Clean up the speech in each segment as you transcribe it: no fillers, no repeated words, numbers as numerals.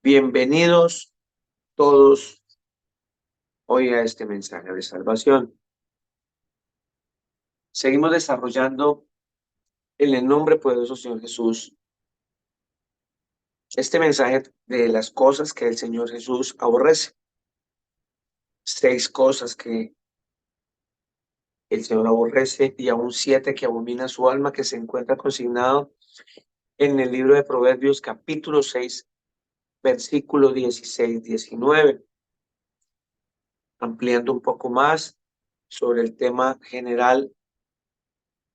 Bienvenidos todos hoy a este mensaje de salvación. Seguimos desarrollando en el nombre poderoso Señor Jesús este mensaje de las cosas que el Señor Jesús aborrece. 6 cosas que el Señor aborrece y aún 7 que abomina su alma, que se encuentra consignado en el libro de Proverbios capítulo 6, versículo 16-19. Ampliando un poco más sobre el tema general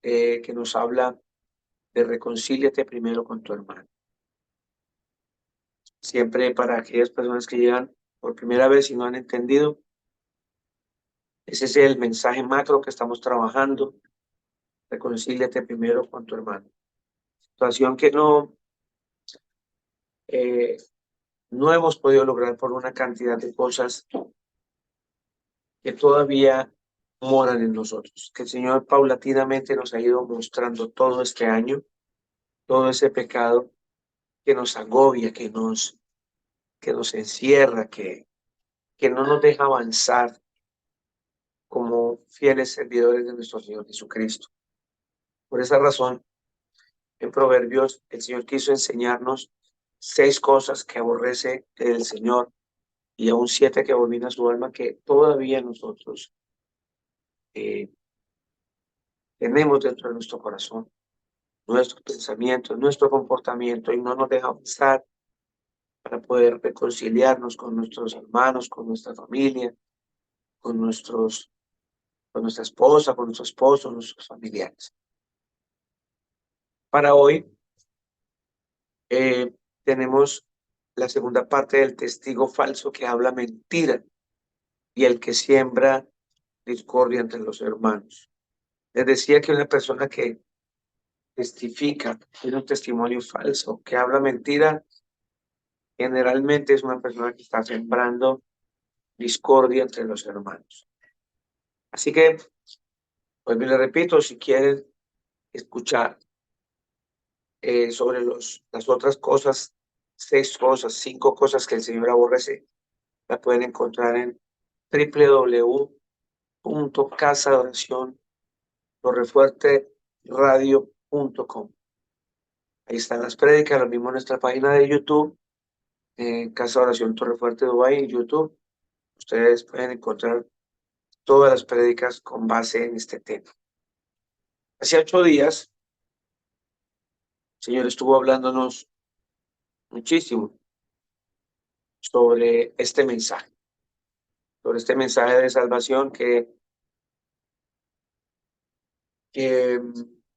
que nos habla de reconcíliate primero con tu hermano. Siempre para aquellas personas que llegan por primera vez y no han entendido, ese es el mensaje macro que estamos trabajando. Reconcíliate primero con tu hermano. Situación que eh, no hemos podido lograr por una cantidad de cosas que todavía moran en nosotros. Que el Señor paulatinamente nos ha ido mostrando todo este año, todo ese pecado que nos agobia, que nos encierra, que no nos deja avanzar como fieles servidores de nuestro Señor Jesucristo. Por esa razón, en Proverbios, el Señor quiso enseñarnos 6 cosas que aborrece el Señor y aún 7 que abomina su alma, que todavía nosotros eh, tenemos dentro de nuestro corazón, nuestros pensamientos, nuestro comportamiento, y no nos deja avanzar para poder reconciliarnos con nuestros hermanos, con nuestra familia, con con nuestra esposa, con nuestro esposo, nuestros familiares. Para hoy tenemos la segunda parte del testigo falso que habla mentira y el que siembra discordia entre los hermanos. Les decía que una persona que testifica, tiene un testimonio falso, que habla mentira, generalmente es una persona que está sembrando discordia entre los hermanos. Así que, pues les repito, si quieren escuchar sobre las otras cosas, 6 cosas, 5 cosas que el Señor aborrece, la pueden encontrar en www.casadoraciontorrefuerteradio.com. Ahí están las prédicas, lo mismo en nuestra página de YouTube, Casa de Oración Torrefuerte Dubái en YouTube. Ustedes pueden encontrar todas las prédicas con base en este tema. Hace 8 días, el Señor estuvo hablándonos muchísimo sobre este mensaje de salvación que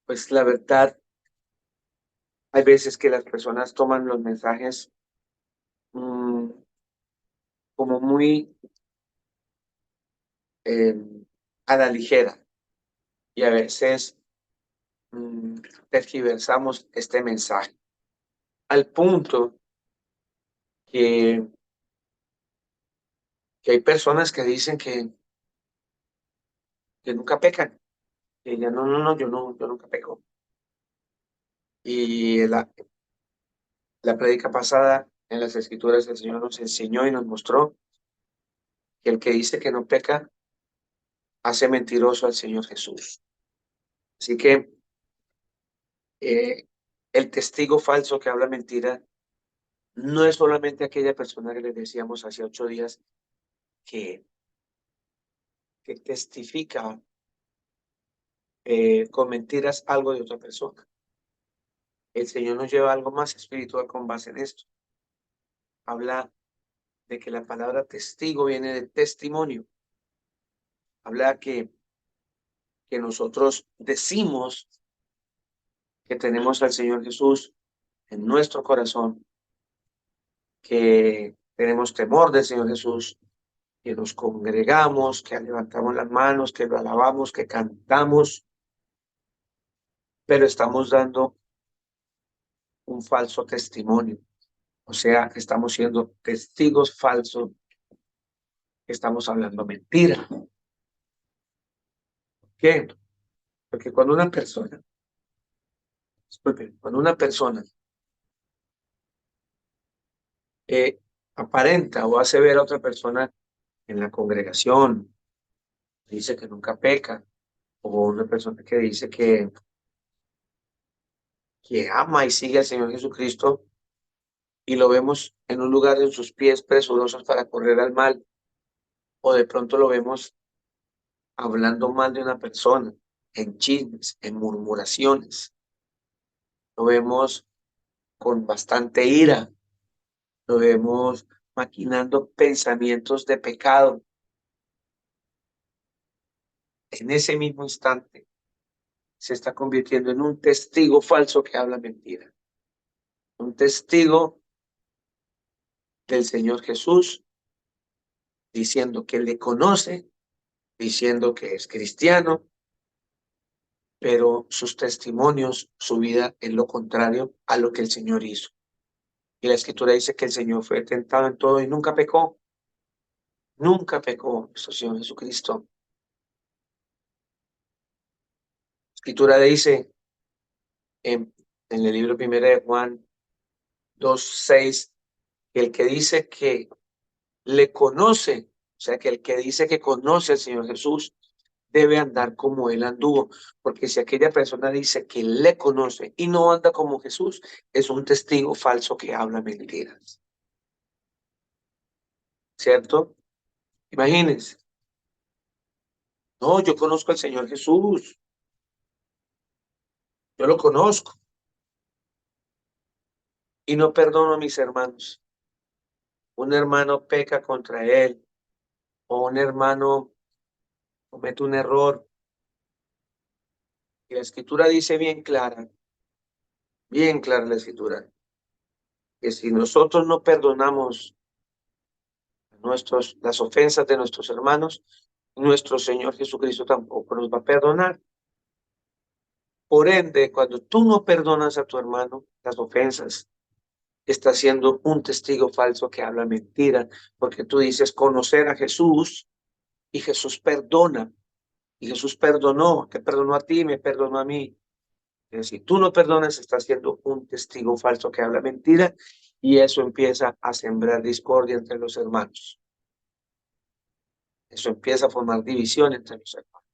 pues la verdad, hay veces que las personas toman los mensajes mm, como muy eh, a la ligera, y a veces mm, tergiversamos este mensaje al punto que, que hay personas que dicen que nunca pecan, que ya no, yo nunca peco. Y la prédica pasada en las escrituras el Señor nos enseñó y nos mostró que el que dice que no peca hace mentiroso al Señor Jesús. Así que eh, el testigo falso que habla mentira no es solamente aquella persona que les decíamos hace 8 días que, que testifica con mentiras algo de otra persona. El Señor nos lleva a algo más espiritual con base en esto. Habla de que la palabra testigo viene de testimonio. Habla que nosotros decimos que tenemos al Señor Jesús en nuestro corazón, que tenemos temor del Señor Jesús, que nos congregamos, que levantamos las manos, que lo alabamos, que cantamos, pero estamos dando un falso testimonio. O sea, que estamos siendo testigos falsos, que estamos hablando mentira. ¿Por qué? Porque cuando una persona aparenta o hace ver a otra persona en la congregación, dice que nunca peca, o una persona que dice que ama y sigue al Señor Jesucristo, y lo vemos en un lugar en sus pies presurosos para correr al mal, o de pronto lo vemos hablando mal de una persona, en chismes, en murmuraciones, lo vemos con bastante ira, lo vemos maquinando pensamientos de pecado. En ese mismo instante se está convirtiendo en un testigo falso que habla mentira, un testigo del Señor Jesús, diciendo que le conoce, diciendo que es cristiano, pero sus testimonios, su vida es lo contrario a lo que el Señor hizo. Y la Escritura dice que el Señor fue tentado en todo y nunca pecó nuestro Señor Jesucristo. La Escritura dice en el libro primero de Juan 2:6, que el que dice que le conoce, o sea, que el que dice que conoce al Señor Jesús, debe andar como él anduvo, porque si aquella persona dice que le conoce y no anda como Jesús, es un testigo falso que habla mentiras, ¿cierto? Imagínense, no, yo conozco al Señor Jesús, yo lo conozco y no perdono a mis hermanos. Un hermano peca contra él o un hermano comete un error y la Escritura dice bien clara la Escritura, que si nosotros no perdonamos las ofensas de nuestros hermanos, nuestro Señor Jesucristo tampoco nos va a perdonar. Por ende, cuando tú no perdonas a tu hermano las ofensas, estás siendo un testigo falso que habla mentira, porque tú dices conocer a Jesús y Jesús perdona, y Jesús perdonó, te perdonó a ti, me perdonó a mí. Si tú no perdonas, estás siendo un testigo falso que habla mentira, y eso empieza a sembrar discordia entre los hermanos. Eso empieza a formar división entre los hermanos.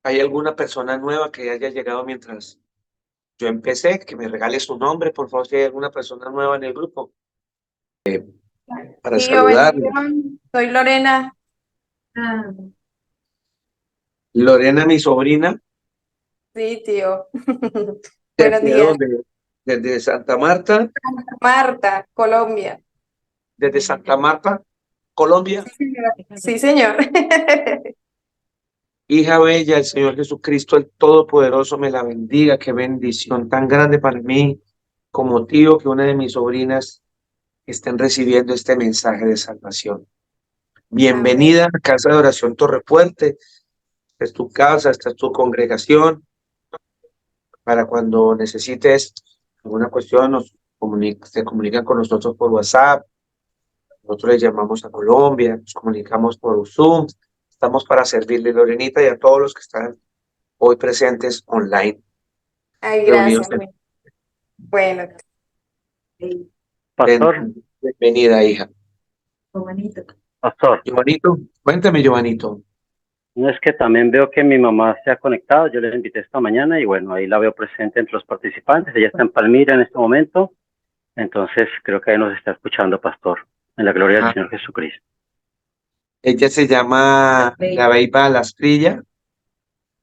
¿Hay alguna persona nueva que haya llegado mientras yo empecé? Que me regale su nombre, por favor, si hay alguna persona nueva en el grupo, para Tío, saludarle. bendición. Soy Lorena. Ah, Lorena, mi sobrina, sí, tío. Buenos ¿desde días. dónde? Desde Santa Marta, Marta, Colombia. desde Santa Marta, Colombia. Sí, señor. Sí, señor. Hija bella, el Señor Jesucristo, el Todopoderoso, me la bendiga. Qué bendición tan grande para mí como tío que una de mis sobrinas estén recibiendo este mensaje de salvación. Amén. Bienvenida a Casa de Oración Torrefuerte. Esta es tu casa, esta es tu congregación. Para cuando necesites alguna cuestión, se comunican con nosotros por WhatsApp. Nosotros les llamamos a Colombia, nos comunicamos por Zoom. Estamos para servirle, Lorenita, y a todos los que están hoy presentes online, Ay, reunidos gracias. Bueno. Sí. Pastor, Bienvenida, hija. Bonito. pastor, Giovanito, cuéntame, Giovanito. no es que también veo que mi mamá se ha conectado, yo le invité esta mañana y bueno, ahí la veo presente entre los participantes, ella está en Palmira en este momento, entonces creo que ahí nos está escuchando, pastor, en la gloria del Ah, Señor Jesucristo. ella se llama la Beiba Lasprilla.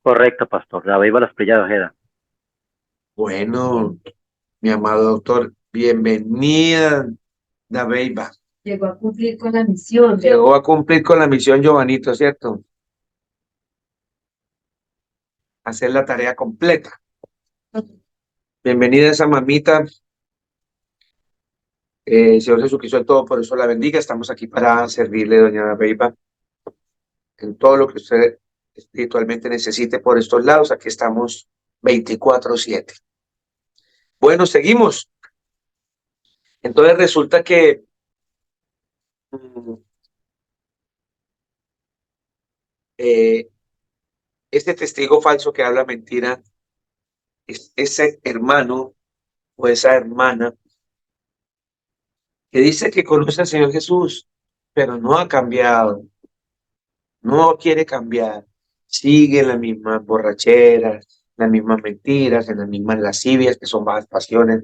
Correcto, pastor, la viva las Prilla de Ojeda. Bueno, mi amado doctor, bienvenida, la Beiba. Llegó a cumplir con la misión. Llegó a cumplir con la misión, Giovanito, ¿cierto? Hacer la tarea completa. Bienvenida esa mamita. Señor Jesucristo, el todo por eso la bendiga. Estamos aquí para servirle, doña Beiba, en todo lo que usted espiritualmente necesite por estos lados. Aquí estamos 24/7. Bueno, seguimos. Entonces resulta que mm, eh, este testigo falso que habla mentira es ese hermano o esa hermana que dice que conoce al Señor Jesús, pero no ha cambiado, no quiere cambiar, sigue en las mismas borracheras, las mismas mentiras, en las mismas lascivias, que son más pasiones.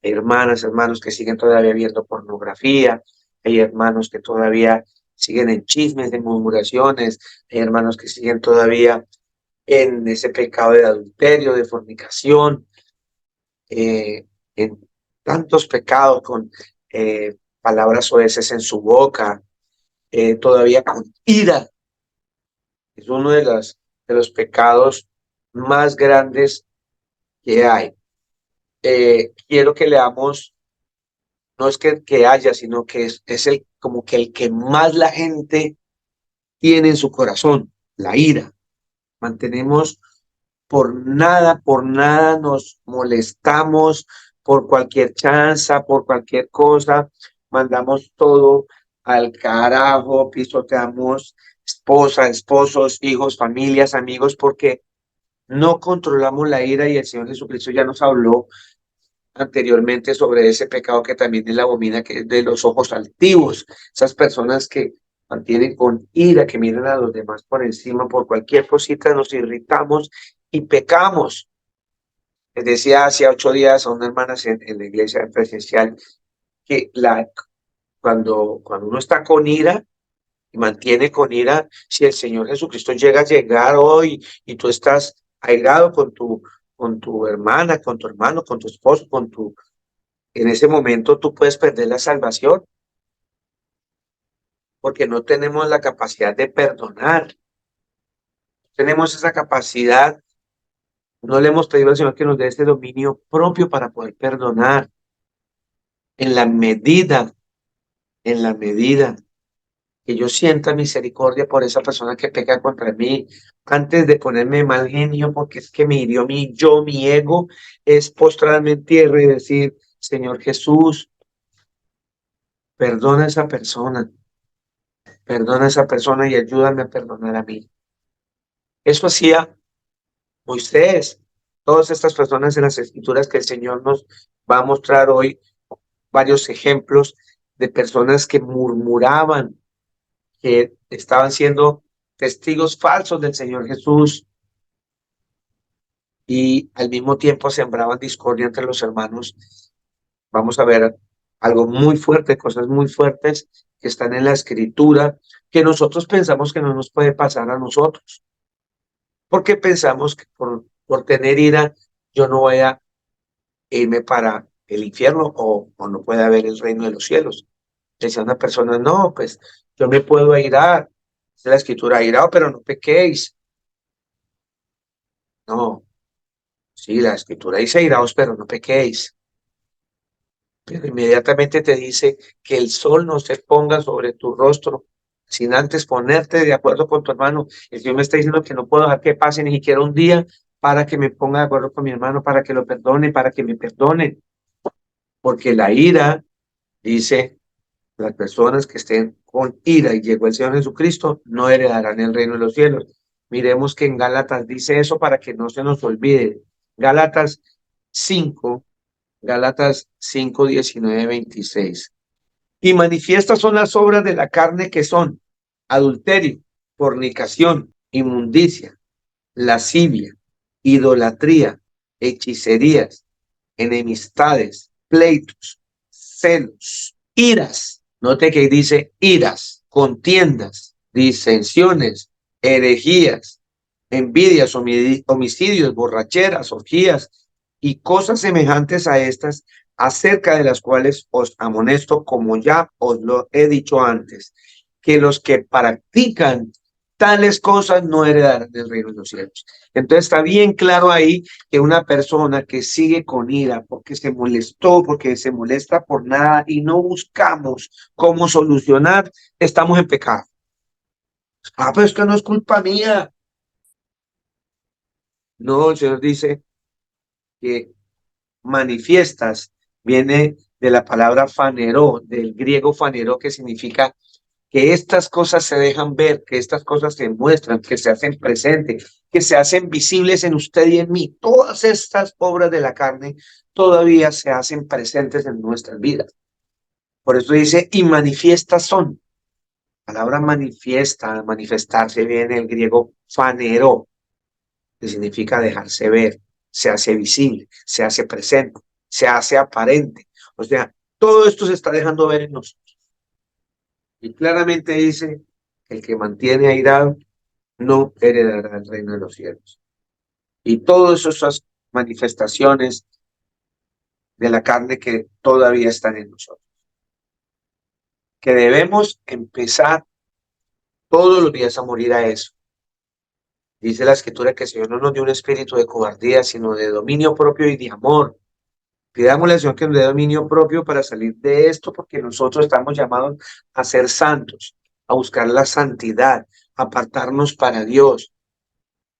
Hay hermanas, hermanos que siguen todavía viendo pornografía, hay hermanos que todavía siguen en chismes, en murmuraciones, hay hermanos que siguen todavía en ese pecado de adulterio, de fornicación, en tantos pecados con palabras soeces en su boca, todavía con ira. Es uno de los pecados más grandes que hay. Quiero que leamos, no es que haya, sino que es el, como que el que más la gente tiene en su corazón, la ira. Mantenemos por nada nos molestamos, por cualquier chanza, por cualquier cosa, mandamos todo al carajo, pisoteamos esposa, esposos, hijos, familias, amigos, porque no controlamos la ira y el Señor Jesucristo ya nos habló anteriormente sobre ese pecado que también él abomina, que es de los ojos altivos, esas personas que mantienen con ira, que miran a los demás por encima, por cualquier cosita nos irritamos y pecamos. Les decía hace 8 días a una hermana en la iglesia presencial que cuando uno está con ira y mantiene con ira, si el Señor Jesucristo llega a llegar hoy y tú estás airado con tu hermana, con tu hermano, con tu esposo, en ese momento tú puedes perder la salvación porque no tenemos la capacidad de perdonar. Tenemos esa capacidad, no le hemos pedido al Señor que nos dé este dominio propio para poder perdonar en la medida, en la medida que yo sienta misericordia por esa persona que peca contra mí, antes de ponerme mal genio porque es que me hirió mi ego, es postrarme en tierra y decir, Señor Jesús, perdona a esa persona, perdona a esa persona y ayúdame a perdonar a mí. Eso hacía Moisés, todas estas personas en las escrituras que el Señor nos va a mostrar hoy, varios ejemplos de personas que murmuraban, que estaban siendo testigos falsos del Señor Jesús y al mismo tiempo sembraban discordia entre los hermanos. Vamos a ver algo muy fuerte, cosas muy fuertes que están en la escritura, que nosotros pensamos que no nos puede pasar a nosotros, porque pensamos que por tener ira yo no voy a irme para el infierno o no puede haber el reino de los cielos. Decía una persona, no, pues yo me puedo airar, dice la escritura, airado, pero no pequéis. No, sí, la escritura dice airaos, pero no pequéis. Pero inmediatamente te dice que el sol no se ponga sobre tu rostro sin antes ponerte de acuerdo con tu hermano. El Señor me está diciendo que no puedo dejar que pase ni siquiera un día para que me ponga de acuerdo con mi hermano, para que lo perdone, para que me perdone. Porque la ira, dice, las personas que estén con ira y llegó el Señor Jesucristo, no heredarán el reino de los cielos. Miremos que en Gálatas dice eso para que no se nos olvide. Gálatas 5, Gálatas 5, 19, 26. Y manifiestas son las obras de la carne que son adulterio, fornicación, inmundicia, lascivia, idolatría, hechicerías, enemistades, pleitos, celos, iras. Note que dice iras, contiendas, disensiones, herejías, envidias, homicidios, borracheras, orgías y cosas semejantes a estas, acerca de las cuales os amonesto, como ya os lo he dicho antes, que los que practican tales cosas no heredarán el reino de los cielos. Entonces está bien claro ahí que una persona que sigue con ira porque se molestó, porque se molesta por nada y no buscamos cómo solucionar, estamos en pecado. Ah, pero esto no es culpa mía. No, el Señor dice que manifiestas viene de la palabra faneró, del griego faneró, que significa que estas cosas se dejan ver, que estas cosas se muestran, que se hacen presentes, que se hacen visibles en usted y en mí. Todas estas obras de la carne todavía se hacen presentes en nuestras vidas. Por eso dice, y manifiestas son. La palabra manifiesta, manifestarse viene el griego fanero, que significa dejarse ver, se hace visible, se hace presente, se hace aparente. O sea, todo esto se está dejando ver en nosotros. Y claramente dice, el que mantiene airado no heredará el reino de los cielos. Y todas esas manifestaciones de la carne que todavía están en nosotros. Que debemos empezar todos los días a morir a eso. Dice la Escritura que el Señor no nos dio un espíritu de cobardía, sino de dominio propio y de amor. Pidamos al Señor que nos dé dominio propio para salir de esto, porque nosotros estamos llamados a ser santos, a buscar la santidad, a apartarnos para Dios.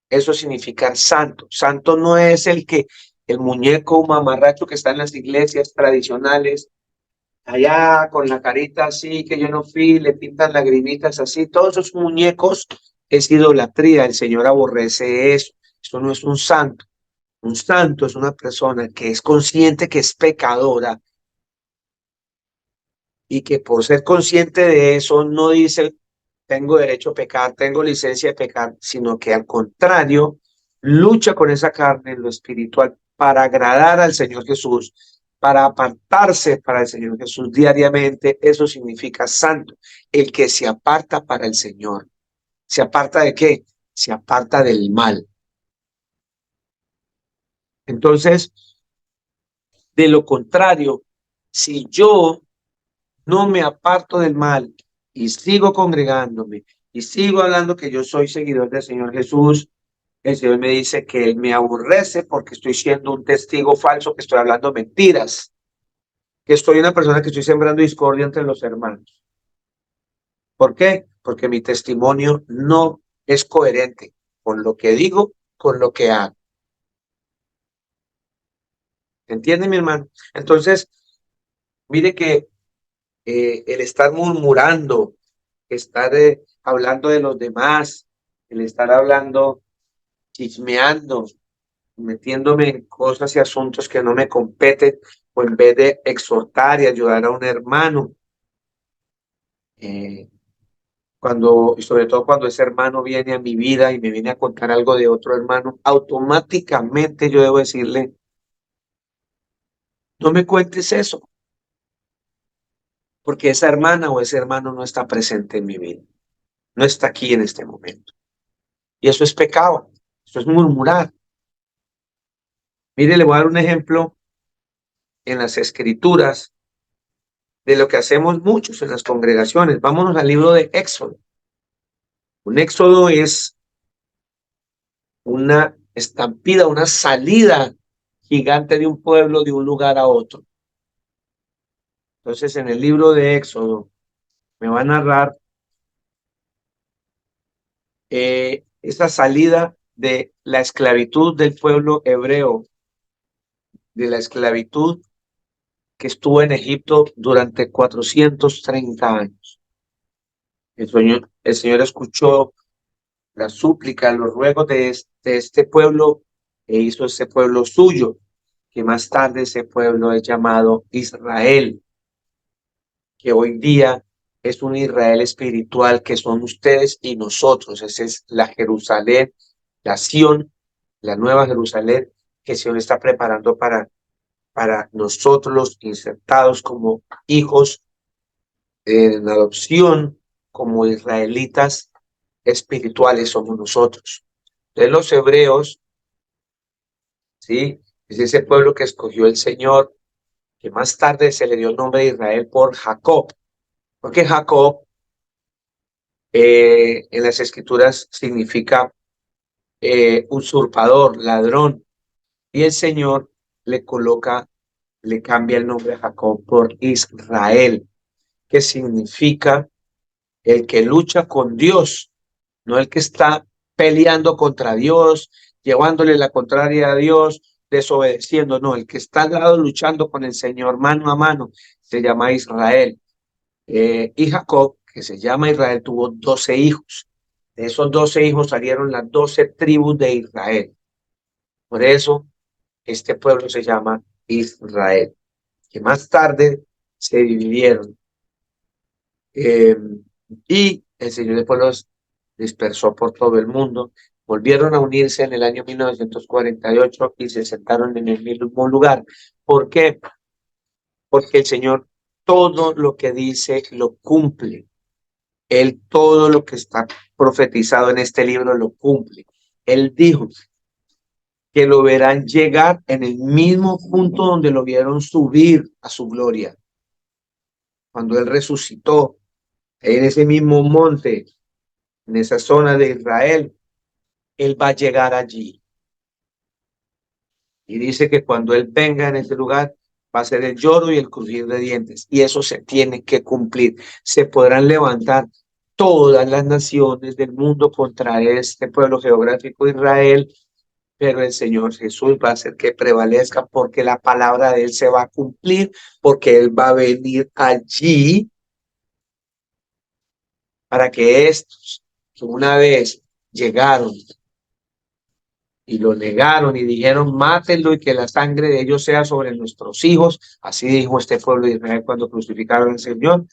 Eso significa santo. Santo no es el muñeco mamarracho que está en las iglesias tradicionales, allá con la carita así, que yo no fui, le pintan lagrimitas así. Todos esos muñecos es idolatría. El Señor aborrece eso. Eso no es un santo. Un santo es una persona que es consciente que es pecadora y que por ser consciente de eso no dice tengo derecho a pecar, tengo licencia de pecar, sino que al contrario lucha con esa carne en lo espiritual para agradar al Señor Jesús, para apartarse para el Señor Jesús diariamente. Eso significa santo, el que se aparta para el Señor. ¿Se aparta de qué? Se aparta del mal. Entonces, de lo contrario, si yo no me aparto del mal y sigo congregándome y sigo hablando que yo soy seguidor del Señor Jesús, el Señor me dice que Él me aborrece porque estoy siendo un testigo falso, que estoy hablando mentiras, que estoy una persona que estoy sembrando discordia entre los hermanos. ¿Por qué? Porque mi testimonio no es coherente con lo que digo, con lo que hago. ¿Entiende, mi hermano? Entonces, mire que el estar murmurando, estar hablando de los demás, el estar hablando, chismeando, metiéndome en cosas y asuntos que no me competen, o en vez de exhortar y ayudar a un hermano, y sobre todo cuando ese hermano viene a mi vida y me viene a contar algo de otro hermano, automáticamente yo debo decirle, no me cuentes eso, porque esa hermana o ese hermano no está presente en mi vida, no está aquí en este momento. Y eso es pecado, eso es murmurar. Mire, le voy a dar un ejemplo en las Escrituras de lo que hacemos muchos en las congregaciones. Vámonos al libro de Éxodo. Un éxodo es una estampida, una salida gigante de un pueblo de un lugar a otro. Entonces, en el libro de Éxodo me va a narrar esa salida de la esclavitud del pueblo hebreo, de la esclavitud que estuvo en Egipto durante 430 años. El Señor escuchó la súplica, los ruegos de este pueblo e hizo ese pueblo suyo, que más tarde ese pueblo es llamado Israel, que hoy día es un Israel espiritual que son ustedes y nosotros. Esa es la Jerusalén, la Sión, la nueva Jerusalén que el Señor está preparando para nosotros los insertados como hijos en adopción, como israelitas espirituales somos nosotros. De los hebreos, ¿sí? Es ese pueblo que escogió el Señor, que más tarde se le dio el nombre de Israel por Jacob, porque Jacob en las escrituras significa usurpador, ladrón, y el Señor le cambia el nombre a Jacob por Israel, que significa el que lucha con Dios, no el que está peleando contra Dios, llevándole la contraria a Dios, desobedeciendo, no, el que está al lado luchando con el Señor mano a mano, se llama Israel. Y Jacob, que se llama Israel, tuvo 12 hijos. De esos 12 hijos salieron las 12 tribus de Israel. Por eso este pueblo se llama Israel, que más tarde se dividieron eh, y el Señor después los dispersó por todo el mundo. Volvieron a unirse en el año 1948 y se sentaron en el mismo lugar. ¿Por qué? Porque el Señor todo lo que dice lo cumple. Él todo lo que está profetizado en este libro lo cumple. Él dijo que lo verán llegar en el mismo punto donde lo vieron subir a su gloria. Cuando Él resucitó en ese mismo monte, en esa zona de Israel, Él va a llegar allí. Y dice que cuando Él venga en ese lugar, va a ser el lloro y el crujir de dientes. Y eso se tiene que cumplir. Se podrán levantar todas las naciones del mundo contra este pueblo geográfico de Israel, pero el Señor Jesús va a hacer que prevalezca porque la palabra de Él se va a cumplir, porque Él va a venir allí para que estos que una vez llegaron y lo negaron y dijeron, mátenlo y que la sangre de ellos sea sobre nuestros hijos. Así dijo este pueblo de Israel cuando crucificaron al Señor.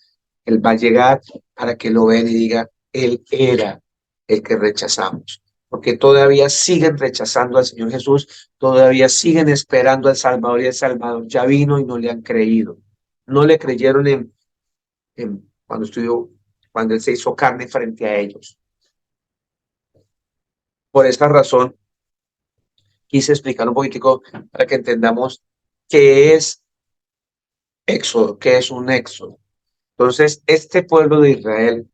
Él va a llegar para que lo vean y diga, Él era el que rechazamos. Porque todavía siguen rechazando al Señor Jesús, todavía siguen esperando al Salvador y el Salvador ya vino y no le han creído. No le creyeron cuando estudió, cuando Él se hizo carne frente a ellos. Por esta razón, quise explicar un poquitico para que entendamos qué es éxodo, qué es un éxodo. Entonces, este pueblo de Israel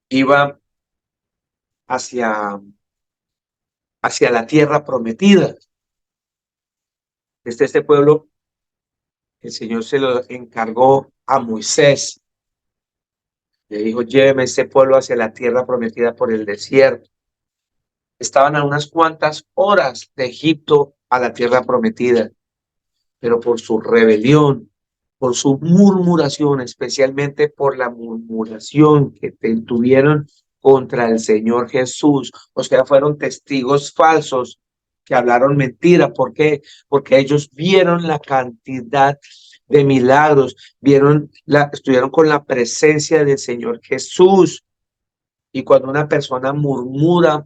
iba hacia, hacia la tierra prometida. Este pueblo, el Señor se lo encargó a Moisés. Le dijo, lléveme este pueblo hacia la tierra prometida por el desierto. Estaban a unas cuantas horas de Egipto a la tierra prometida, pero por su rebelión, por su murmuración, especialmente por la murmuración que tuvieron contra el Señor Jesús. O sea, fueron testigos falsos que hablaron mentira. ¿Por qué? Porque ellos vieron la cantidad de milagros, estuvieron con la presencia del Señor Jesús. Y cuando una persona murmura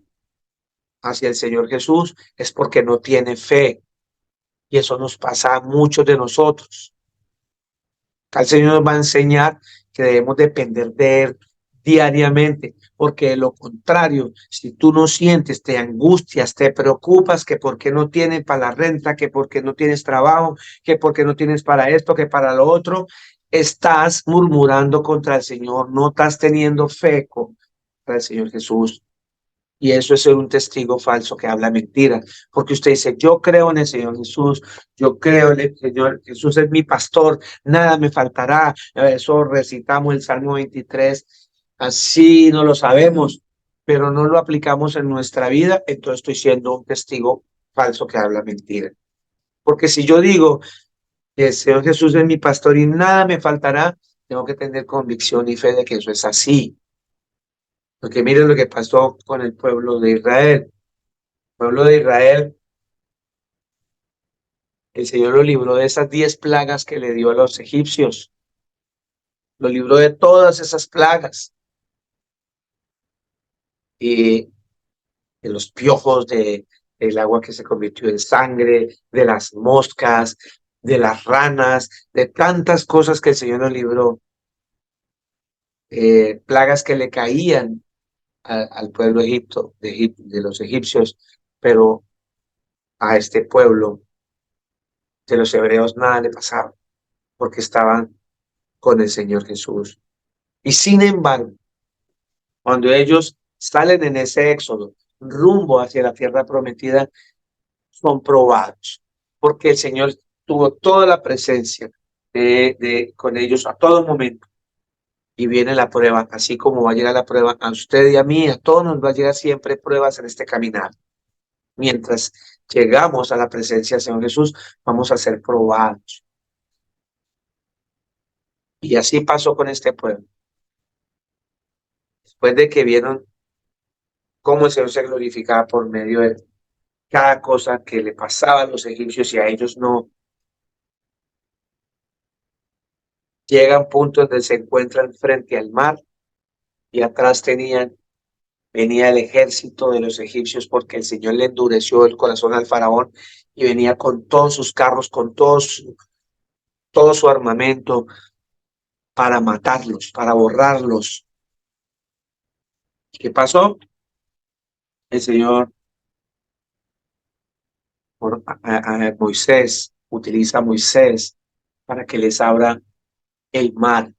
hacia el Señor Jesús es porque no tiene fe. Y eso nos pasa a muchos de nosotros. El Señor nos va a enseñar que debemos depender de Él diariamente, porque de lo contrario, si tú no sientes, te angustias, te preocupas, que por qué no tienes para la renta, que por qué no tienes trabajo, que por qué no tienes para esto, que para lo otro, estás murmurando contra el Señor, no estás teniendo fe contra el Señor Jesús. Y eso es ser un testigo falso que habla mentira, porque usted dice, yo creo en el Señor Jesús, yo creo en el Señor Jesús, es mi pastor, nada me faltará. Eso recitamos el Salmo 23, así no lo sabemos, pero no lo aplicamos en nuestra vida, entonces estoy siendo un testigo falso que habla mentira. Porque si yo digo, el Señor Jesús es mi pastor y nada me faltará, tengo que tener convicción y fe de que eso es así. Porque miren lo que pasó con el pueblo de Israel. El pueblo de Israel, el Señor lo libró de esas 10 plagas que le dio a los egipcios. Lo libró de todas esas plagas. Y de los piojos, del agua que se convirtió en sangre, de las moscas, de las ranas, de tantas cosas que el Señor nos libró. Plagas que le caían al pueblo de los egipcios, pero a este pueblo de los hebreos nada le pasaba, porque estaban con el Señor Jesús. Y sin embargo, cuando ellos salen en ese éxodo rumbo hacia la tierra prometida, son probados, porque el Señor tuvo toda la presencia con ellos a todo momento. Y viene la prueba, así como va a llegar la prueba a usted y a mí, a todos nos va a llegar siempre pruebas en este caminar. Mientras llegamos a la presencia del Señor Jesús, vamos a ser probados. Y así pasó con este pueblo. Después de que vieron cómo el Señor se glorificaba por medio de cada cosa que le pasaba a los egipcios y a ellos no, Llega a un punto donde se encuentran frente al mar y atrás venía el ejército de los egipcios porque el Señor le endureció el corazón al faraón y venía con todos sus carros, con todo su armamento para matarlos, para borrarlos. ¿Qué pasó? El Señor, a Moisés, utiliza a Moisés para que les abra el mar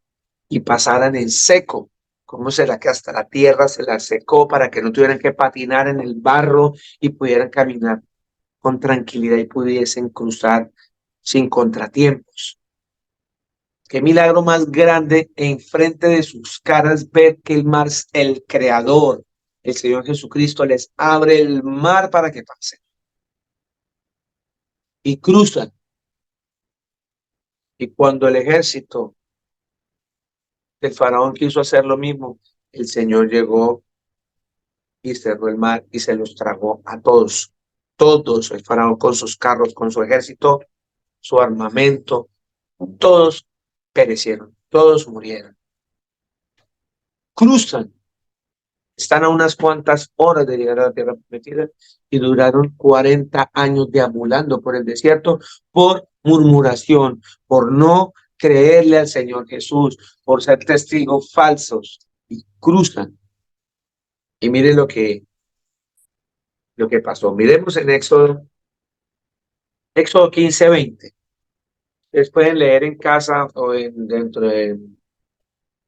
y pasaran en seco. ¿Cómo será que hasta la tierra se la secó para que no tuvieran que patinar en el barro y pudieran caminar con tranquilidad y pudiesen cruzar sin contratiempos? Qué milagro más grande enfrente de sus caras ver que el mar, el Creador, el Señor Jesucristo, les abre el mar para que pasen y cruzan. Y cuando el ejército del faraón quiso hacer lo mismo, el Señor llegó y cerró el mar y se los tragó a todos. Todos, el faraón con sus carros, con su ejército, su armamento, todos perecieron, todos murieron. Cruzan, están a unas cuantas horas de llegar a la tierra prometida y duraron 40 años deambulando por el desierto por murmuración, por no creerle al Señor Jesús, por ser testigos falsos, y cruzan. Y miren lo que pasó. Miremos en Éxodo 15:20. Ustedes pueden leer en casa o dentro de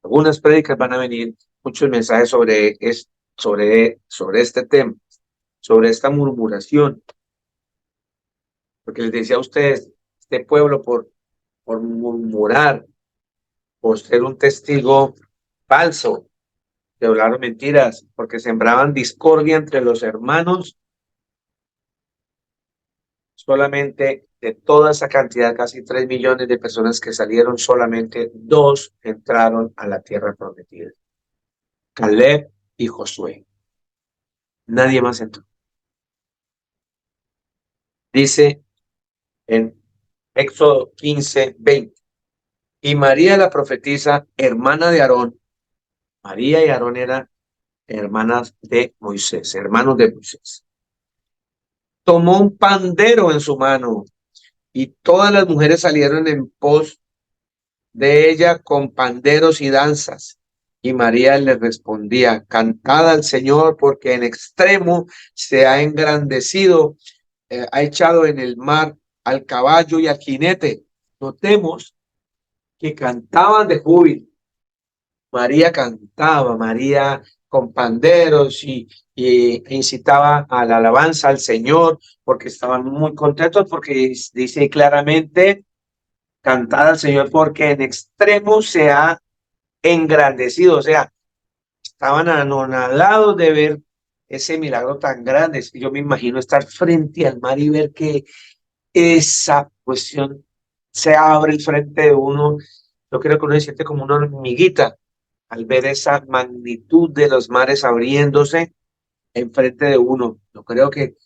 algunas prédicas van a venir muchos mensajes sobre este tema, sobre esta murmuración. Porque les decía a ustedes, este pueblo por murmurar, por ser un testigo falso, que hablaron mentiras, porque sembraban discordia entre los hermanos, solamente de toda esa cantidad, casi 3 millones de personas que salieron, solamente 2 entraron a la tierra prometida. Caleb y Josué. Nadie más entró. Dice en Éxodo 15:20. Y María la profetisa, hermana de Aarón, María y Aarón eran hermanas de Moisés, hermanos de Moisés. Tomó un pandero en su mano y todas las mujeres salieron en pos de ella con panderos y danzas. Y María le respondía, cantad al Señor porque en extremo se ha engrandecido, ha echado en el mar al caballo y al jinete. Notemos que cantaban de júbilo. María cantaba, María con panderos y incitaba a la alabanza al Señor porque estaban muy contentos porque dice claramente, cantad al Señor porque en extremo se ha engrandecido, o sea, estaban anonadados de ver ese milagro tan grande. Yo me imagino estar frente al mar y ver que esa cuestión se abre el frente de uno. Yo creo que uno se siente como una hormiguita al ver esa magnitud de los mares abriéndose enfrente de uno. Yo creo que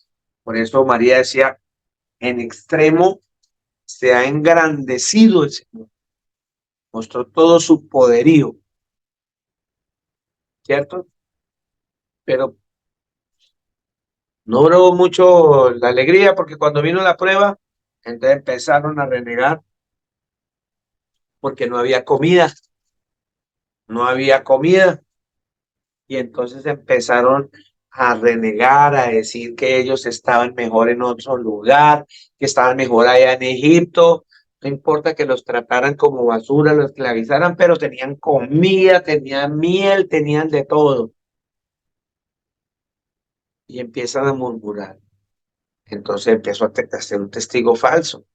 por eso María decía, en extremo se ha engrandecido el Señor, mostró todo su poderío, ¿cierto? Pero no duró mucho la alegría porque cuando vino la prueba, entonces empezaron a renegar porque no había comida, no había comida. Y entonces empezaron a renegar, a decir que ellos estaban mejor en otro lugar, que estaban mejor allá en Egipto. No importa que los trataran como basura, los esclavizaran, pero tenían comida, tenían miel, tenían de todo. Y empiezan a murmurar. Entonces empiezo a ser un testigo falso.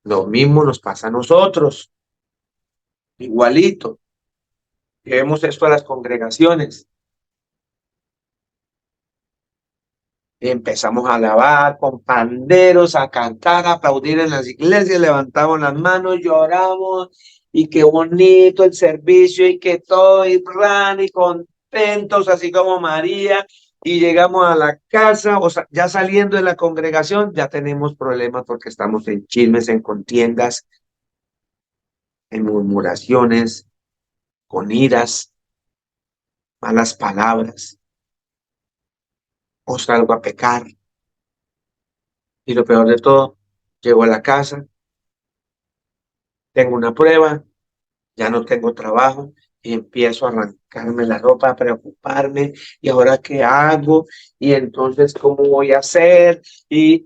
Lo mismo nos pasa a nosotros, igualito. Llevemos esto a las congregaciones. Empezamos a alabar con panderos, a cantar, a aplaudir en las iglesias, levantamos las manos, lloramos, y qué bonito el servicio, y que todo, y contentos, así como María, y llegamos a la casa, o sea, ya saliendo de la congregación, ya tenemos problemas porque estamos en chismes, en contiendas, en murmuraciones, con iras, malas palabras, o salgo a pecar. Y lo peor de todo, llego a la casa, tengo una prueba, ya no tengo trabajo y empiezo a arrancarme la ropa, a preocuparme. ¿Y ahora qué hago? Y entonces, ¿cómo voy a hacer? Y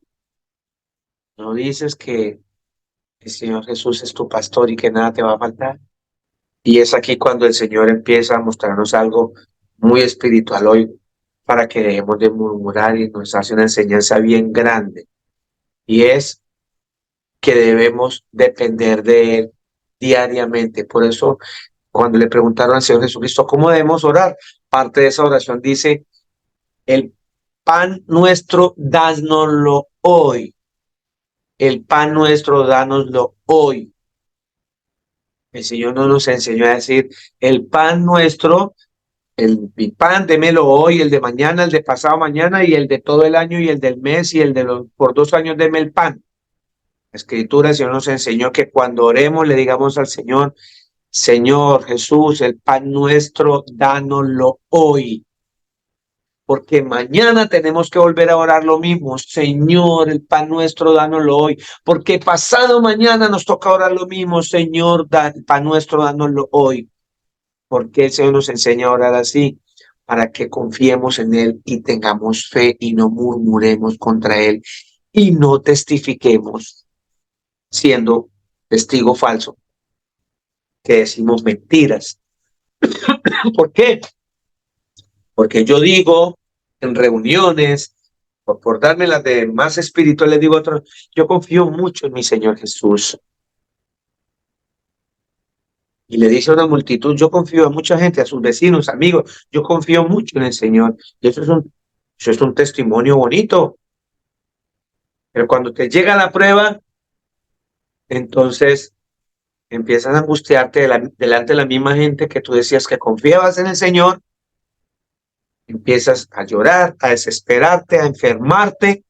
no dices que el Señor Jesús es tu pastor y que nada te va a faltar. Y es aquí cuando el Señor empieza a mostrarnos algo muy espiritual hoy para que dejemos de murmurar, y nos hace una enseñanza bien grande. Y es que debemos depender de Él diariamente. Por eso, cuando le preguntaron al Señor Jesucristo, ¿cómo debemos orar? Parte de esa oración dice, el pan nuestro, dánoslo hoy. El pan nuestro, dánoslo hoy. El Señor no nos enseñó a decir, el pan nuestro, mi pan, démelo hoy, el de mañana, el de pasado mañana, y el de todo el año, y el del mes, y el de los por 2 años, deme el pan. La Escritura, el Señor nos enseñó que cuando oremos le digamos al Señor, Señor Jesús, el pan nuestro, dánoslo hoy. Porque mañana tenemos que volver a orar lo mismo. Señor, el pan nuestro, dánoslo hoy. Porque pasado mañana nos toca orar lo mismo. Señor, el pan nuestro, dánoslo hoy. Porque el Señor nos enseña a orar así, para que confiemos en Él y tengamos fe y no murmuremos contra Él y no testifiquemos siendo testigo falso, que decimos mentiras. ¿Por qué? Porque yo digo en reuniones, por darme las de más espiritual, les digo a otros, yo confío mucho en mi Señor Jesús. Y le dice a una multitud, yo confío en mucha gente, a sus vecinos, amigos, yo confío mucho en el Señor. Y eso es un testimonio bonito. Pero cuando te llega la prueba, entonces empiezas a angustiarte delante de la misma gente que tú decías que confiabas en el Señor. Empiezas a llorar, a desesperarte, a enfermarte.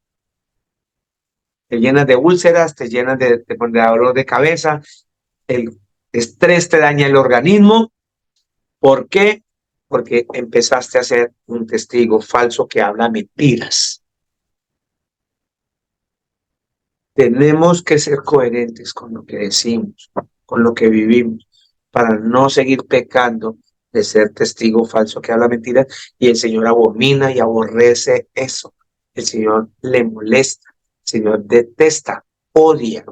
Te llenas de úlceras, te llenas de dolor de cabeza. El estrés te daña el organismo. ¿Por qué? Porque empezaste a ser un testigo falso que habla mentiras. Tenemos que ser coherentes con lo que decimos, con lo que vivimos, para no seguir pecando de ser testigo falso que habla mentiras. Y el Señor abomina y aborrece eso. El Señor le molesta, el Señor detesta, odia,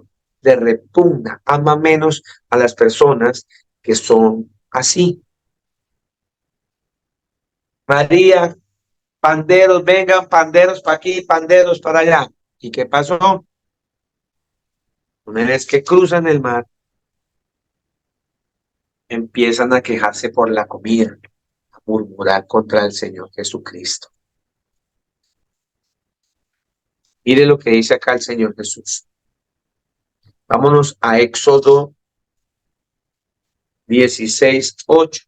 le repugna, ama menos a las personas que son así. María, panderos, vengan, panderos para aquí, panderos para allá. ¿Y qué pasó? Una vez que cruzan el mar, empiezan a quejarse por la comida, a murmurar contra el Señor Jesucristo. Mire lo que dice acá el Señor Jesús. Vámonos a Éxodo 16:8.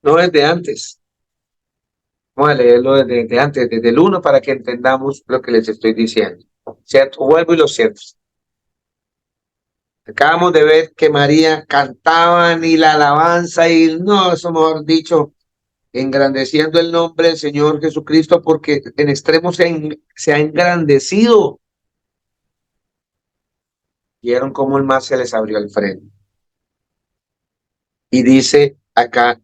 No desde antes. Vamos a leerlo desde antes, desde el 1, para que entendamos lo que les estoy diciendo. ¿Cierto? Vuelvo y lo cierto. Acabamos de ver que María cantaban y la alabanza y no, eso mejor dicho, engrandeciendo el nombre del Señor Jesucristo, porque en extremo se ha engrandecido. Vieron cómo el mar se les abrió al frente. Y dice acá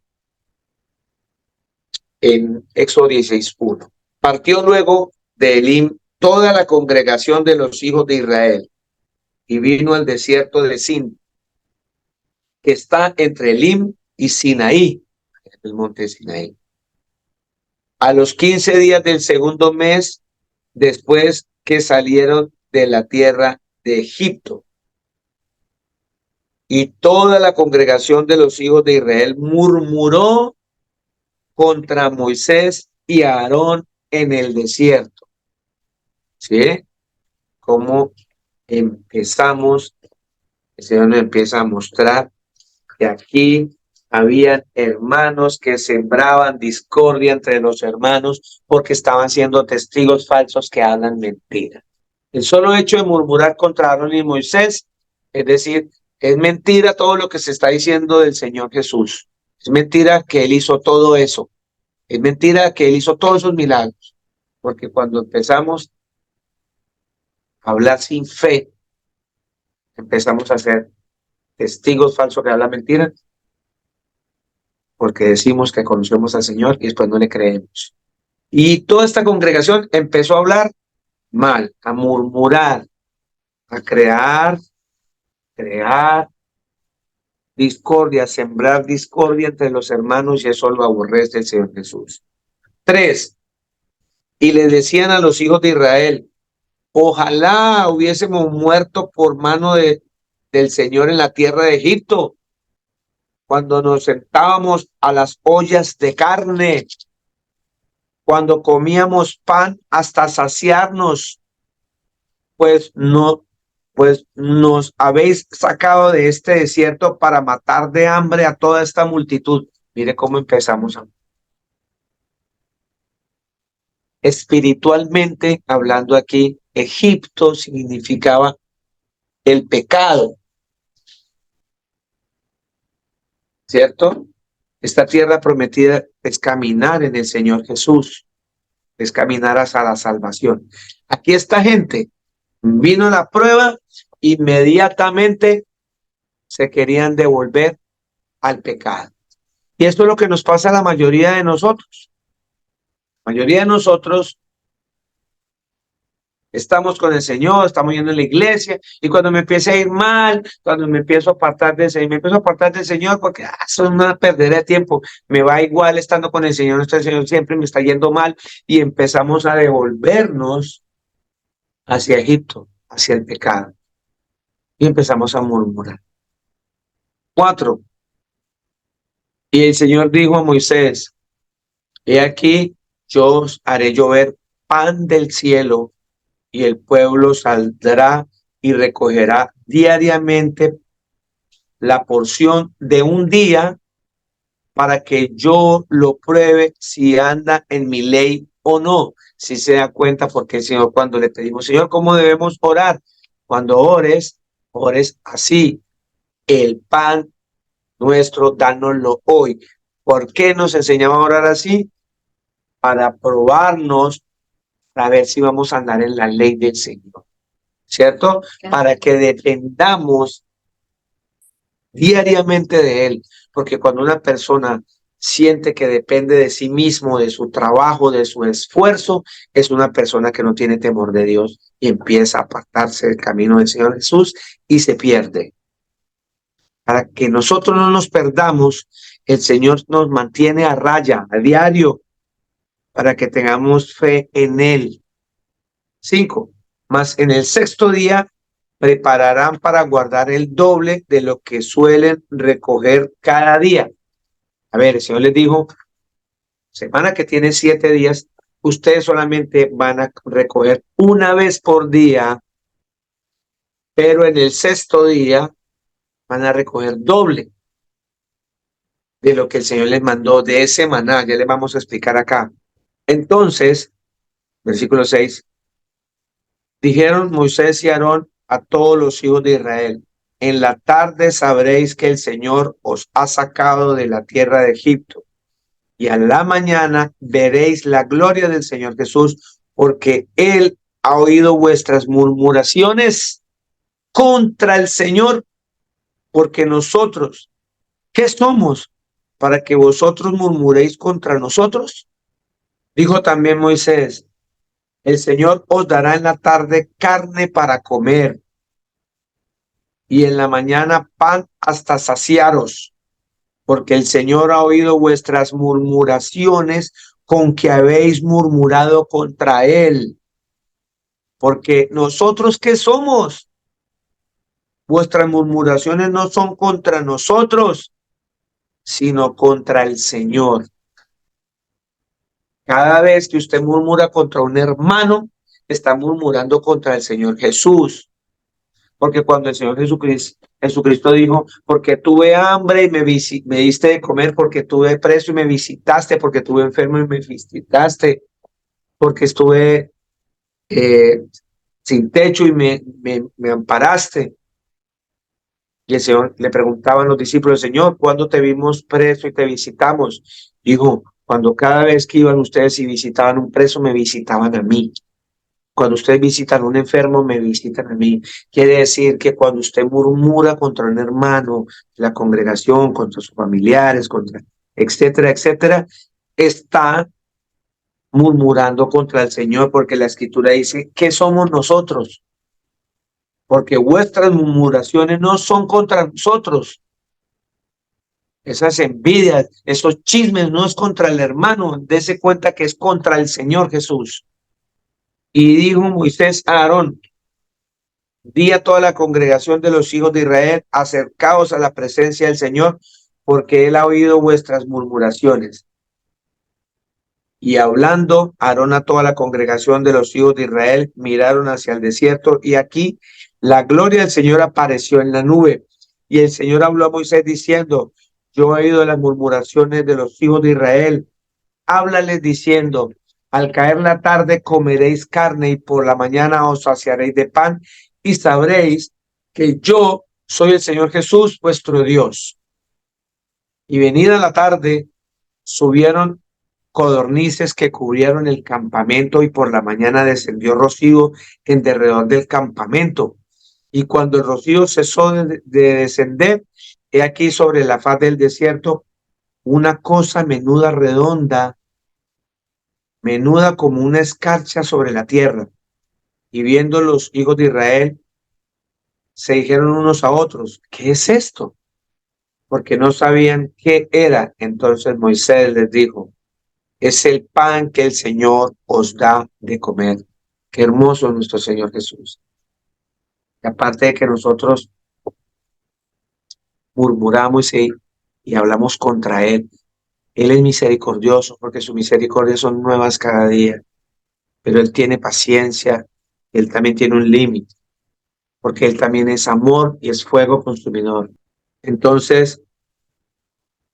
en Éxodo 16:1. Partió luego de Elim toda la congregación de los hijos de Israel y vino al desierto de Sin, que está entre Elim y Sinaí, el monte Sinaí. A los 15 días del segundo mes, después que salieron de la tierra de Egipto. Y toda la congregación de los hijos de Israel murmuró contra Moisés y Aarón en el desierto. ¿Sí? Como empezamos, el Señor nos empieza a mostrar que aquí habían hermanos que sembraban discordia entre los hermanos porque estaban siendo testigos falsos que hablan mentiras. El solo hecho de murmurar contra Aarón y Moisés, es decir, Es mentira todo lo que se está diciendo del Señor Jesús. Es mentira que Él hizo todo eso. Es mentira que Él hizo todos esos milagros. Porque cuando empezamos a hablar sin fe, empezamos a ser testigos falsos que hablan mentiras, porque decimos que conocemos al Señor y después no le creemos. Y toda esta congregación empezó a hablar mal, a murmurar, a crear discordia, sembrar discordia entre los hermanos, y eso lo aborrece el Señor Jesús. 3. Y le decían a los hijos de Israel: ojalá hubiésemos muerto por mano del Señor en la tierra de Egipto, cuando nos sentábamos a las ollas de carne, cuando comíamos pan hasta saciarnos, pues nos habéis sacado de este desierto para matar de hambre a toda esta multitud. Mire cómo empezamos. Espiritualmente hablando aquí, Egipto significaba el pecado, ¿cierto? Esta tierra prometida es caminar en el Señor Jesús, es caminar hacia la salvación. Aquí esta gente vino la prueba, inmediatamente se querían devolver al pecado. Y esto es lo que nos pasa a la mayoría de nosotros. La mayoría de nosotros estamos con el Señor, estamos yendo a la iglesia, y cuando me empieza a ir mal, cuando me empiezo a apartar del Señor, porque es una pérdida de tiempo, me va igual estando con el Señor siempre me está yendo mal, y empezamos a devolvernos hacia Egipto, hacia el pecado, y empezamos a murmurar. 4. Y el Señor dijo a Moisés: he aquí, yo os haré llover pan del cielo, y el pueblo saldrá y recogerá diariamente la porción de un día, para que yo lo pruebe si anda en mi ley o no. Si se da cuenta, porque el Señor, cuando le pedimos: Señor, ¿cómo debemos orar? Cuando ores así: el pan nuestro, dánoslo hoy. ¿Por qué nos enseñaba a orar así? Para probarnos, para ver si vamos a andar en la ley del Señor, ¿cierto? Para que dependamos diariamente de Él, porque cuando una persona siente que depende de sí mismo, de su trabajo, de su esfuerzo, es una persona que no tiene temor de Dios y empieza a apartarse del camino del Señor Jesús y se pierde. Para que nosotros no nos perdamos, el Señor nos mantiene a raya, a diario, para que tengamos fe en Él. 5. Mas en el 6º día prepararán para guardar el doble de lo que suelen recoger cada día. A ver, el Señor les dijo: semana que tiene 7 días, ustedes solamente van a recoger una vez por día, pero en el 6º día van a recoger doble de lo que el Señor les mandó de ese maná. Ya les vamos a explicar acá. Entonces, versículo 6, dijeron Moisés y Aarón a todos los hijos de Israel: en la tarde sabréis que el Señor os ha sacado de la tierra de Egipto, y a la mañana veréis la gloria del Señor Jesús, porque Él ha oído vuestras murmuraciones contra el Señor. Porque nosotros, ¿qué somos para que vosotros murmuréis contra nosotros? Dijo también Moisés: el Señor os dará en la tarde carne para comer, y en la mañana pan hasta saciaros, porque el Señor ha oído vuestras murmuraciones con que habéis murmurado contra Él. Porque nosotros, ¿qué somos? Vuestras murmuraciones no son contra nosotros, sino contra el Señor. Cada vez que usted murmura contra un hermano, está murmurando contra el Señor Jesús. Porque cuando el Señor Jesucristo dijo: porque tuve hambre y me diste de comer, porque tuve preso y me visitaste, porque tuve enfermo y me visitaste, porque estuve sin techo y me amparaste. Y el Señor le preguntaban los discípulos, Señor, ¿cuándo te vimos preso y te visitamos? Dijo, cuando cada vez que iban ustedes y visitaban un preso, me visitaban a mí. Cuando ustedes visitan a un enfermo, me visitan a mí. Quiere decir que cuando usted murmura contra un hermano, la congregación, contra sus familiares, contra etcétera, etcétera, está murmurando contra el Señor, porque la Escritura dice, ¿qué somos nosotros? Porque vuestras murmuraciones no son contra nosotros. Esas envidias, esos chismes no es contra el hermano, dése cuenta que es contra el Señor Jesús. Y dijo Moisés a Aarón, di a toda la congregación de los hijos de Israel, acercaos a la presencia del Señor, porque él ha oído vuestras murmuraciones. Y hablando Aarón a toda la congregación de los hijos de Israel, miraron hacia el desierto, y aquí la gloria del Señor apareció en la nube. Y el Señor habló a Moisés diciendo, yo he oído las murmuraciones de los hijos de Israel. Háblales diciendo, al caer la tarde comeréis carne y por la mañana os saciaréis de pan y sabréis que yo soy el Señor Jesús, vuestro Dios. Y venida la tarde, subieron codornices que cubrieron el campamento y por la mañana descendió rocío en derredor del campamento. Y cuando el rocío cesó de descender, he aquí sobre la faz del desierto una cosa menuda, redonda, menuda como una escarcha sobre la tierra. Y viendo los hijos de Israel, se dijeron unos a otros, ¿qué es esto? Porque no sabían qué era. Entonces Moisés les dijo, es el pan que el Señor os da de comer. Qué hermoso es nuestro Señor Jesús. Y aparte de que nosotros murmuramos y hablamos contra Él, Él es misericordioso porque sus misericordias son nuevas cada día. Pero Él tiene paciencia, Él también tiene un límite, porque Él también es amor y es fuego consumidor. Entonces,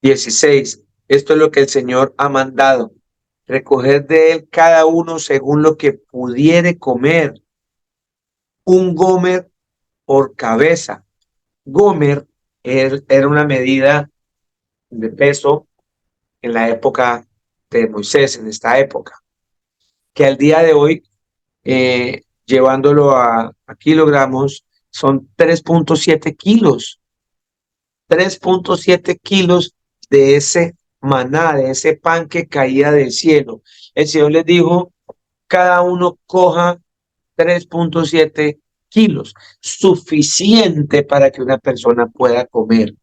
16, esto es lo que el Señor ha mandado, recoger de Él cada uno según lo que pudiere comer, un gomer por cabeza. Gomer era una medida de peso en la época de Moisés, en esta época, que al día de hoy, llevándolo a kilogramos, son 3.7 kilos. 3.7 kilos de ese maná, de ese pan que caía del cielo. El Señor les dijo, cada uno coja 3.7 kilos, suficiente para que una persona pueda comer,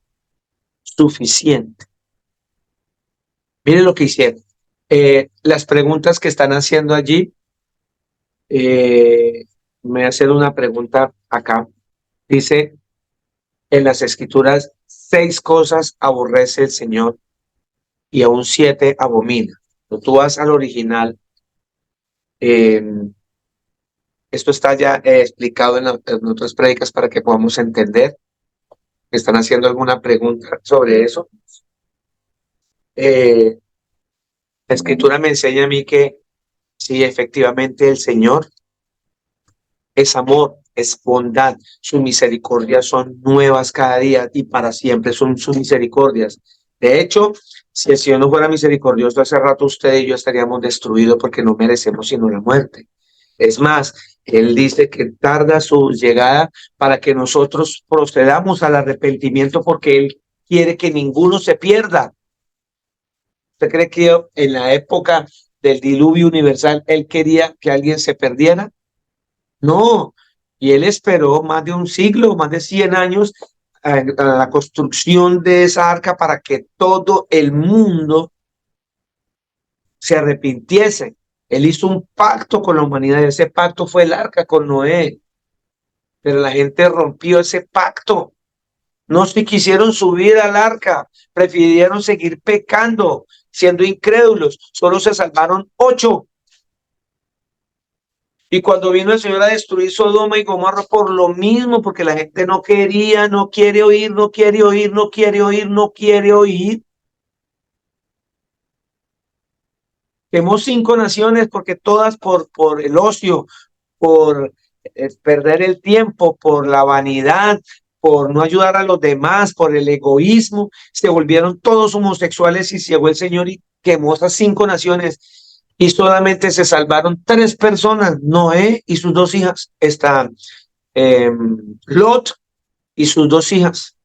suficiente. Miren lo que hicieron. Las preguntas que están haciendo allí, me hacen una pregunta acá. Dice en las Escrituras, 6 cosas aborrece el Señor y aún 7 abomina. Cuando tú vas al original, esto está ya explicado en otras prédicas para que podamos entender. ¿Están haciendo alguna pregunta sobre eso? La Escritura me enseña a mí que sí, efectivamente el Señor es amor, es bondad, sus misericordias son nuevas cada día y para siempre son sus misericordias. De hecho, si el Señor no fuera misericordioso, hace rato usted y yo estaríamos destruidos porque no merecemos sino la muerte. Es más, Él dice que tarda su llegada para que nosotros procedamos al arrepentimiento porque Él quiere que ninguno se pierda. ¿Usted cree que en la época del diluvio universal Él quería que alguien se perdiera? No, y Él esperó más de un siglo, más de 100 años a la construcción de esa arca para que todo el mundo se arrepintiese. Él hizo un pacto con la humanidad y ese pacto fue el arca con Noé. Pero la gente rompió ese pacto. No se quisieron subir al arca, prefirieron seguir pecando, siendo incrédulos. Solo se salvaron 8. Y cuando vino el Señor a destruir Sodoma y Gomorra por lo mismo, porque la gente no quería, no quiere oír, no quiere oír, no quiere oír, no quiere oír. Quemó 5 naciones porque todas por el ocio, por perder el tiempo, por la vanidad, por no ayudar a los demás, por el egoísmo, se volvieron todos homosexuales y llegó el Señor y quemó esas 5 naciones y solamente se salvaron 3 personas, Noé y sus 2 hijas, Lot y sus 2 hijas.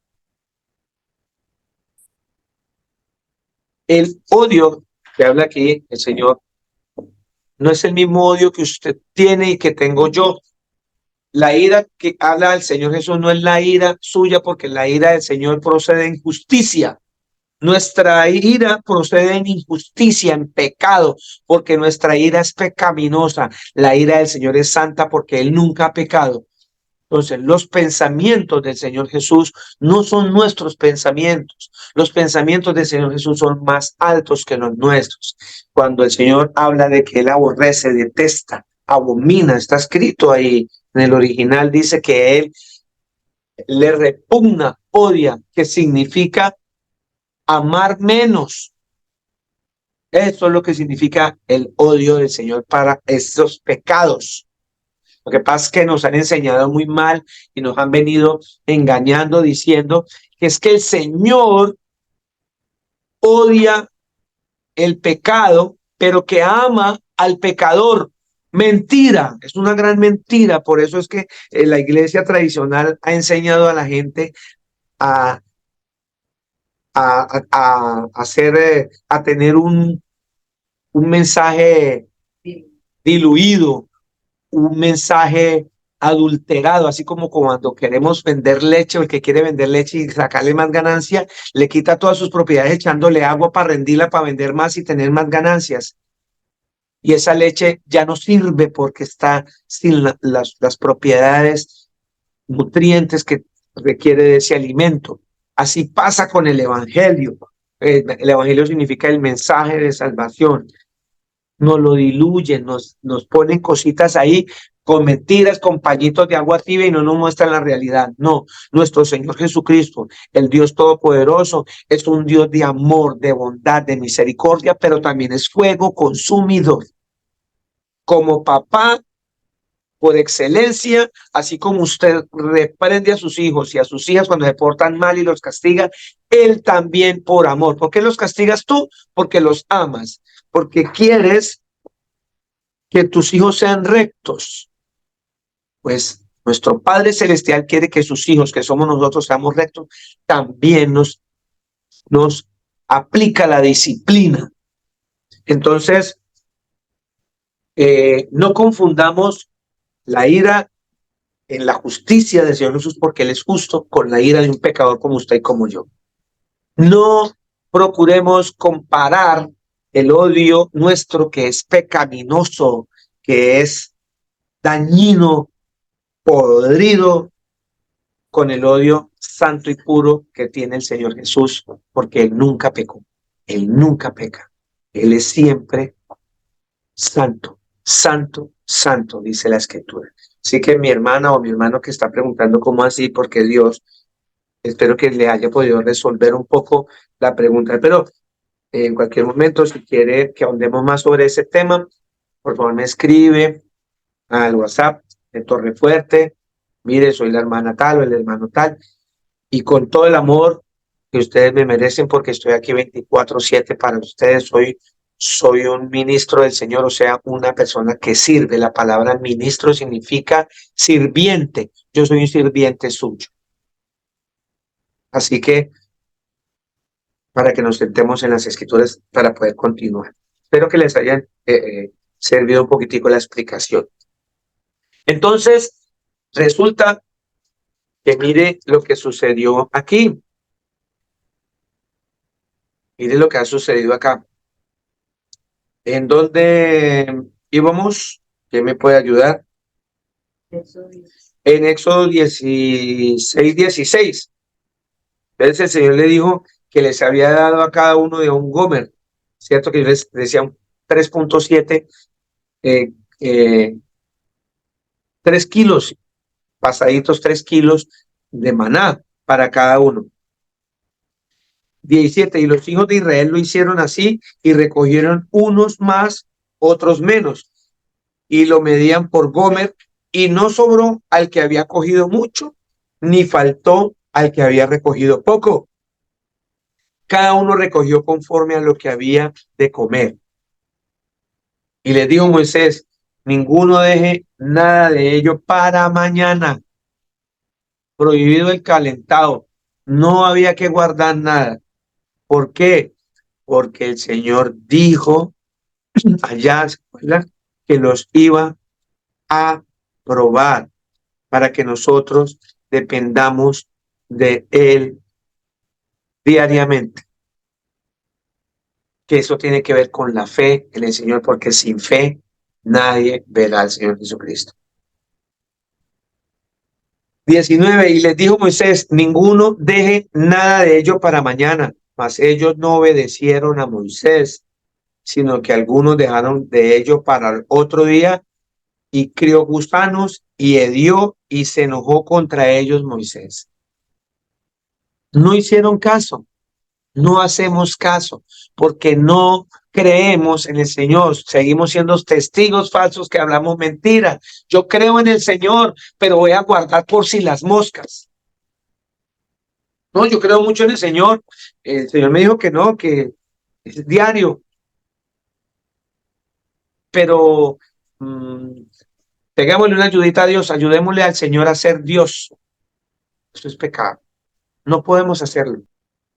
El odio que habla aquí el Señor no es el mismo odio que usted tiene y que tengo yo. La ira que habla el Señor Jesús no es la ira suya, porque la ira del Señor procede en justicia. Nuestra ira procede en injusticia, en pecado, porque nuestra ira es pecaminosa. La ira del Señor es santa porque Él nunca ha pecado. Entonces, los pensamientos del Señor Jesús no son nuestros pensamientos. Los pensamientos del Señor Jesús son más altos que los nuestros. Cuando el Señor habla de que Él aborrece, detesta, abomina, está escrito ahí en el original, dice que Él le repugna, odia, que significa amar menos. Eso es lo que significa el odio del Señor para estos pecados. Lo que pasa es que nos han enseñado muy mal y nos han venido engañando diciendo que es que el Señor odia el pecado, pero que ama al pecador. Mentira, es una gran mentira. Por eso es que la iglesia tradicional ha enseñado a la gente a hacer, a tener un mensaje diluido, un mensaje adulterado, así como cuando queremos vender leche, o el que quiere vender leche y sacarle más ganancia, le quita todas sus propiedades echándole agua para rendirla, para vender más y tener más ganancias. Y esa leche ya no sirve porque está sin las propiedades nutrientes que requiere de ese alimento. Así pasa con el evangelio. El evangelio significa el mensaje de salvación. Nos lo diluyen, nos ponen cositas ahí con mentiras, con pañitos de agua tibia y no nos muestran la realidad. No, nuestro Señor Jesucristo, el Dios Todopoderoso, es un Dios de amor, de bondad, de misericordia, pero también es fuego consumidor. Como papá, por excelencia, así como usted reprende a sus hijos y a sus hijas cuando se portan mal y los castiga, Él también por amor. ¿Por qué los castigas tú? Porque los amas, porque quieres que tus hijos sean rectos. Pues nuestro Padre Celestial quiere que sus hijos, que somos nosotros, seamos rectos. También nos aplica la disciplina. Entonces, no confundamos la ira en la justicia del Señor Jesús, porque Él es justo, con la ira de un pecador como usted y como yo. No procuremos comparar el odio nuestro, que es pecaminoso, que es dañino, podrido, con el odio santo y puro que tiene el Señor Jesús, porque Él nunca pecó, Él nunca peca, Él es siempre santo, santo, santo, dice la Escritura. Así que mi hermana o mi hermano que está preguntando cómo así, porque Dios, espero que le haya podido resolver un poco la pregunta, pero en cualquier momento, si quiere que ahondemos más sobre ese tema, por favor me escribe al WhatsApp de Torrefuerte. Mire, soy la hermana tal o el hermano tal, y con todo el amor que ustedes me merecen, porque estoy aquí 24/7 para ustedes. Soy un ministro del Señor, o sea, una persona que sirve. La palabra ministro significa sirviente. Yo soy un sirviente suyo. Así que, para que nos sentemos en las Escrituras para poder continuar. Espero que les haya servido un poquitico la explicación. Entonces, resulta que mire lo que sucedió aquí. Mire lo que ha sucedido acá. ¿En dónde íbamos? ¿Quién me puede ayudar? En Éxodo 16:16. Entonces el Señor le dijo que les había dado a cada uno de un gomer, ¿cierto? Que yo les decía un 3.7, 3 kilos, pasaditos 3 kilos de maná para cada uno. 17, y los hijos de Israel lo hicieron así y recogieron unos más, otros menos, y lo medían por gomer, y no sobró al que había cogido mucho, ni faltó al que había recogido poco. Cada uno recogió conforme a lo que había de comer. Y les dijo Moisés, ninguno deje nada de ello para mañana. Prohibido el calentado. No había que guardar nada. ¿Por qué? Porque el Señor dijo allá, ¿se acuerdan? Que los iba a probar para que nosotros dependamos de Él diariamente. Que eso tiene que ver con la fe en el Señor, porque sin fe nadie verá al Señor Jesucristo. 19, y les dijo Moisés, ninguno deje nada de ello para mañana, mas ellos no obedecieron a Moisés, sino que algunos dejaron de ello para el otro día, y crió gusanos y hedió y se enojó contra ellos Moisés. No hicieron caso. No hacemos caso porque no creemos en el Señor. Seguimos siendo testigos falsos que hablamos mentira. Yo creo en el Señor, pero voy a guardar por si las moscas. No, yo creo mucho en el Señor. El Señor me dijo que no, que es diario. Pero pegámosle una ayudita a Dios, ayudémosle al Señor a ser Dios. Eso es pecado. No podemos hacerlo.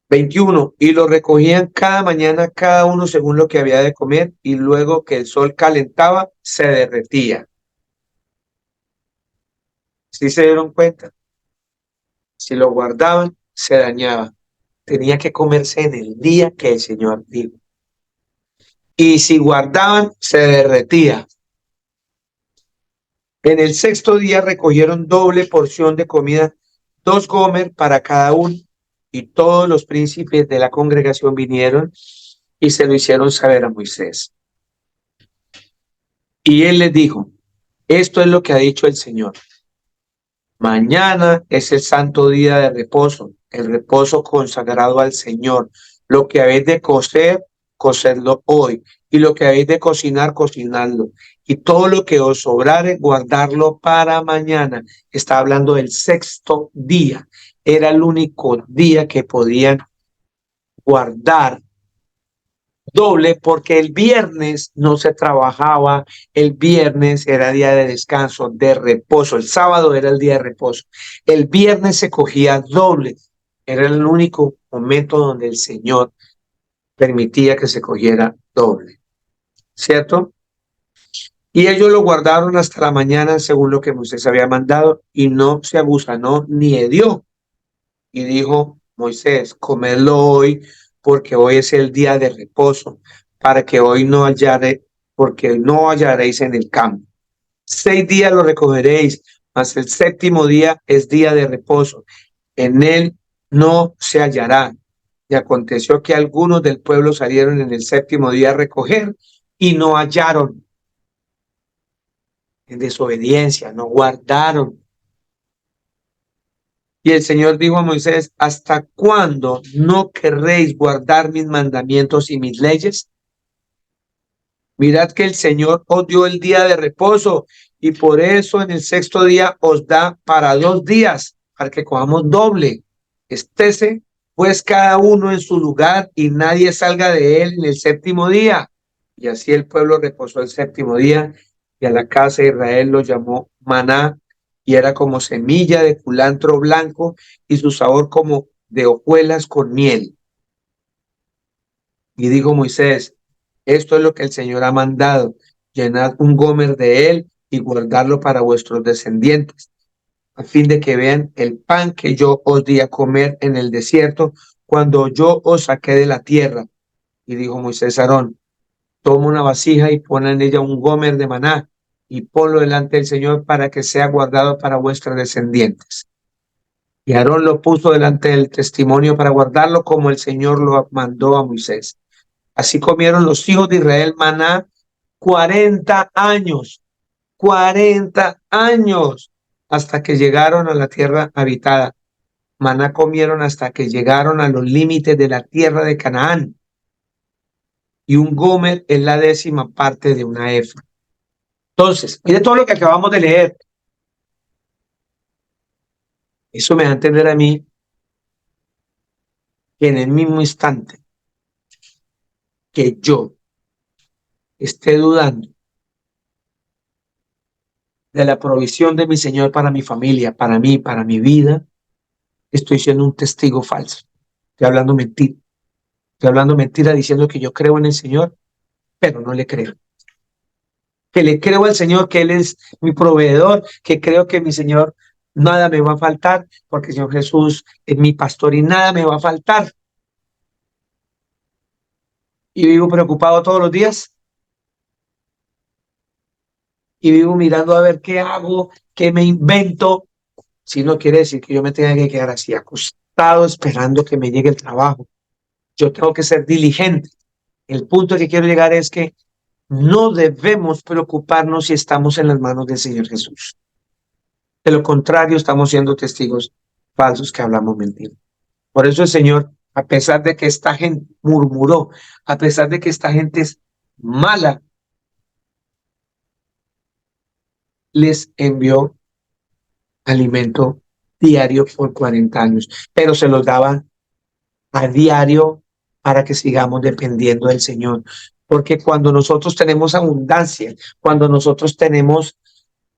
21, y lo recogían cada mañana, cada uno según lo que había de comer, y luego que el sol calentaba, se derretía. ¿Sí se dieron cuenta? Si lo guardaban, se dañaba. Tenía que comerse en el día que el Señor dijo. Y si guardaban, se derretía. En el sexto día recogieron doble porción de comida, 2 gomer para cada uno, y todos los príncipes de la congregación vinieron y se lo hicieron saber a Moisés. Y él les dijo, esto es lo que ha dicho el Señor. Mañana es el santo día de reposo, el reposo consagrado al Señor. Lo que habéis de cocer, cocedlo hoy. Y lo que habéis de cocinar, cocinadlo. Y todo lo que os sobrare, guardarlo para mañana. Está hablando del sexto día. Era el único día que podían guardar doble porque el viernes no se trabajaba, el viernes era día de descanso, de reposo, el sábado era el día de reposo, el viernes se cogía doble, era el único momento donde el Señor permitía que se cogiera doble, ¿cierto? Y ellos lo guardaron hasta la mañana según lo que Moisés había mandado y no se agusanó ni hedió. Y dijo Moisés, comedlo hoy, porque hoy es el día de reposo, para que hoy no hallare, porque no hallaréis en el campo. 6 días lo recogeréis, mas el séptimo día es día de reposo. En él no se hallará. Y aconteció que algunos del pueblo salieron en el séptimo día a recoger y no hallaron. En desobediencia, no guardaron. Y el Señor dijo a Moisés, ¿hasta cuándo no querréis guardar mis mandamientos y mis leyes? Mirad que el Señor os dio el día de reposo y por eso en el sexto día os da para 2 días, para que cojamos doble. Estése pues cada uno en su lugar y nadie salga de él en el séptimo día. Y así el pueblo reposó el séptimo día y a la casa de Israel lo llamó maná, y era como semilla de culantro blanco y su sabor como de hojuelas con miel. Y dijo Moisés, esto es lo que el Señor ha mandado, llenad un gomer de él y guardarlo para vuestros descendientes, a fin de que vean el pan que yo os di a comer en el desierto cuando yo os saqué de la tierra. Y dijo Moisés a Aarón, toma una vasija y pon en ella un gomer de maná y ponlo delante del Señor para que sea guardado para vuestros descendientes. Y Aarón lo puso delante del testimonio para guardarlo como el Señor lo mandó a Moisés. Así comieron los hijos de Israel maná 40 años, 40 años, hasta que llegaron a la tierra habitada. Maná comieron hasta que llegaron a los límites de la tierra de Canaán. Y un gomer es la 10ª parte de una efa. Entonces, mire todo lo que acabamos de leer. Eso me da a entender a mí que en el mismo instante que yo esté dudando de la provisión de mi Señor para mi familia, para mí, para mi vida, estoy siendo un testigo falso. Estoy hablando mentira. Estoy hablando mentira diciendo que yo creo en el Señor, pero no le creo. Que le creo al Señor, que Él es mi proveedor, que creo que mi Señor nada me va a faltar, porque el Señor Jesús es mi pastor y nada me va a faltar. Y vivo preocupado todos los días y vivo mirando a ver qué hago, qué me invento. Si no quiere decir que yo me tenga que quedar así acostado esperando que me llegue el trabajo. Yo tengo que ser diligente. El punto que quiero llegar es que no debemos preocuparnos si estamos en las manos del Señor Jesús. De lo contrario, estamos siendo testigos falsos que hablamos mentira. Por eso el Señor, a pesar de que esta gente murmuró, a pesar de que esta gente es mala, les envió alimento diario por 40 años, pero se los daba a diario para que sigamos dependiendo del Señor. Porque cuando nosotros tenemos abundancia, cuando nosotros tenemos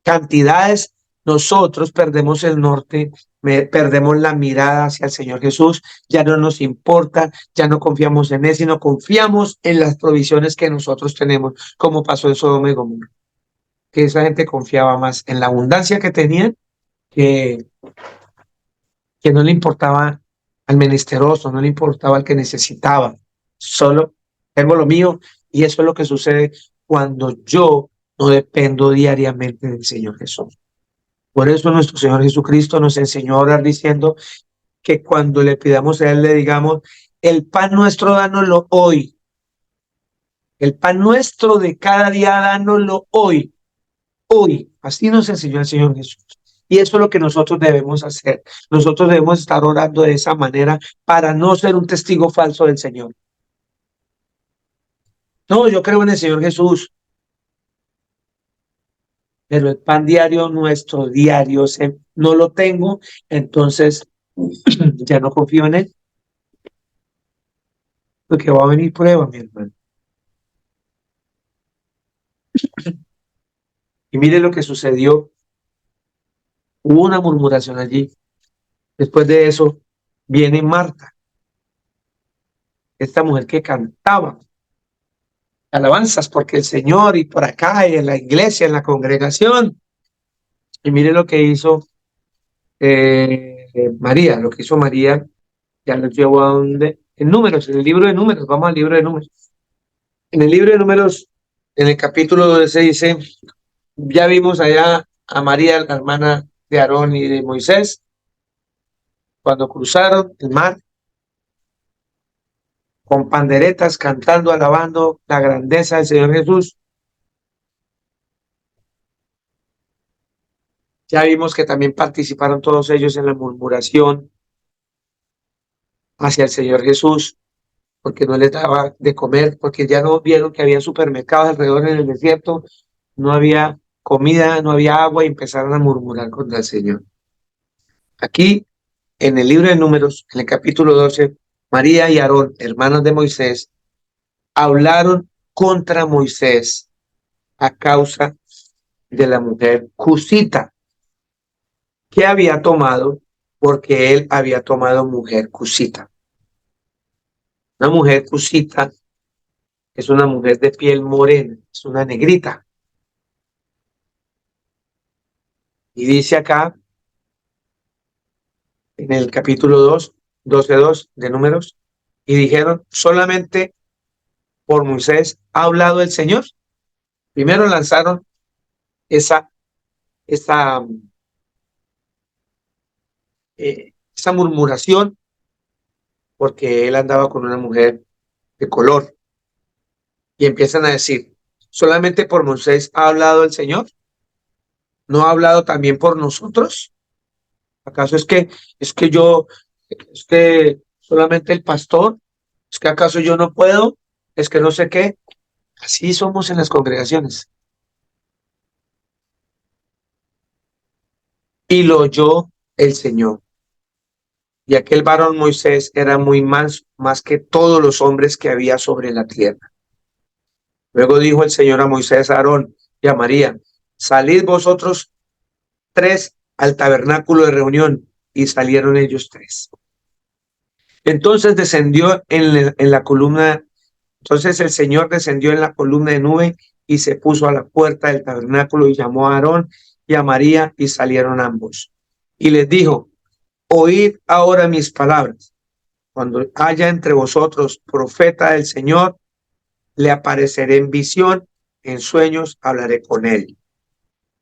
cantidades, nosotros perdemos el norte, perdemos la mirada hacia el Señor Jesús, ya no nos importa, ya no confiamos en Él, sino confiamos en las provisiones que nosotros tenemos, como pasó en Sodoma y Gomorra, que esa gente confiaba más en la abundancia que tenían que, que no le importaba al menesteroso, no le importaba al que necesitaba, solo tengo lo mío, y eso es lo que sucede cuando yo no dependo diariamente del Señor Jesús. Por eso nuestro Señor Jesucristo nos enseñó a orar diciendo que cuando le pidamos a Él le digamos, el pan nuestro dánoslo hoy, el pan nuestro de cada día dánoslo hoy, hoy. Así nos enseñó el Señor Jesús. Y eso es lo que nosotros debemos hacer. Nosotros debemos estar orando de esa manera para no ser un testigo falso del Señor. No, yo creo en el Señor Jesús, pero el pan diario nuestro, diario, no lo tengo, entonces ya no confío en Él. Porque va a venir prueba, mi hermano. Y mire lo que sucedió. Hubo una murmuración allí. Después de eso, viene Marta, esta mujer que cantaba alabanzas porque el Señor y por acá y en la iglesia, en la congregación. Y mire lo que hizo María, lo que hizo María, ya lo llevo a donde, en Números, en el libro de Números, vamos al libro de Números. En el libro de Números, en el capítulo 12 dice, ya vimos allá a María, la hermana de Aarón y de Moisés, cuando cruzaron el mar, con panderetas, cantando, alabando la grandeza del Señor Jesús. Ya vimos que también participaron todos ellos en la murmuración hacia el Señor Jesús, porque no les daba de comer, porque ya no vieron que había supermercados alrededor en el desierto, no había comida, no había agua, y empezaron a murmurar contra el Señor. Aquí, en el libro de Números, en el capítulo 12, María y Aarón, hermanos de Moisés, hablaron contra Moisés a causa de la mujer cusita que había tomado, porque él había tomado mujer cusita. Una mujer cusita es una mujer de piel morena, es una negrita. Y dice acá, en el capítulo 2, 12:2 de Números, y dijeron, solamente por Moisés ha hablado el Señor. Primero lanzaron esa murmuración, porque él andaba con una mujer de color, y empiezan a decir, solamente por Moisés ha hablado el Señor, ¿no ha hablado también por nosotros? ¿Acaso es que solamente el pastor? ¿Es que acaso yo no puedo? ¿Es que no sé qué? Así somos en las congregaciones. Y lo oyó el Señor. Y aquel varón Moisés era muy manso, más que todos los hombres que había sobre la tierra. Luego dijo el Señor a Moisés, a Aarón y a María, salid vosotros tres al tabernáculo de reunión. Y salieron ellos tres. Entonces descendió en la columna. Entonces el Señor descendió en la columna de nube y se puso a la puerta del tabernáculo y llamó a Aarón y a María y salieron ambos. Y les dijo, oíd ahora mis palabras. Cuando haya entre vosotros profeta del Señor, le apareceré en visión, en sueños hablaré con él.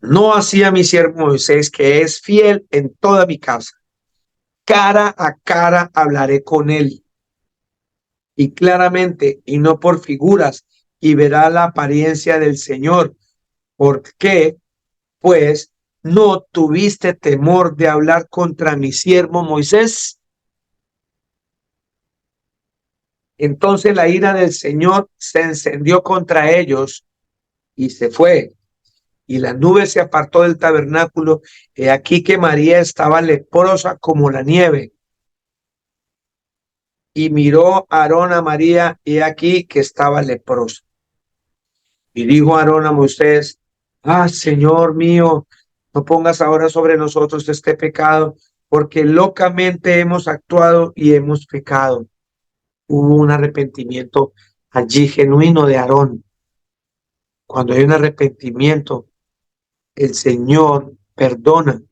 No así a mi siervo Moisés, que es fiel en toda mi casa. Cara a cara hablaré con él, y claramente, y no por figuras, y verá la apariencia del Señor. ¿Por qué? Pues no tuviste temor de hablar contra mi siervo Moisés. Entonces la ira del Señor se encendió contra ellos y se fue. Y la nube se apartó del tabernáculo. He aquí que María estaba leprosa como la nieve. Y miró Aarón a María, y he aquí que estaba leprosa. Y dijo Aarón a Moisés, Señor mío, no pongas ahora sobre nosotros este pecado, porque locamente hemos actuado y hemos pecado. Hubo un arrepentimiento allí genuino de Aarón. Cuando hay un arrepentimiento, el Señor perdona.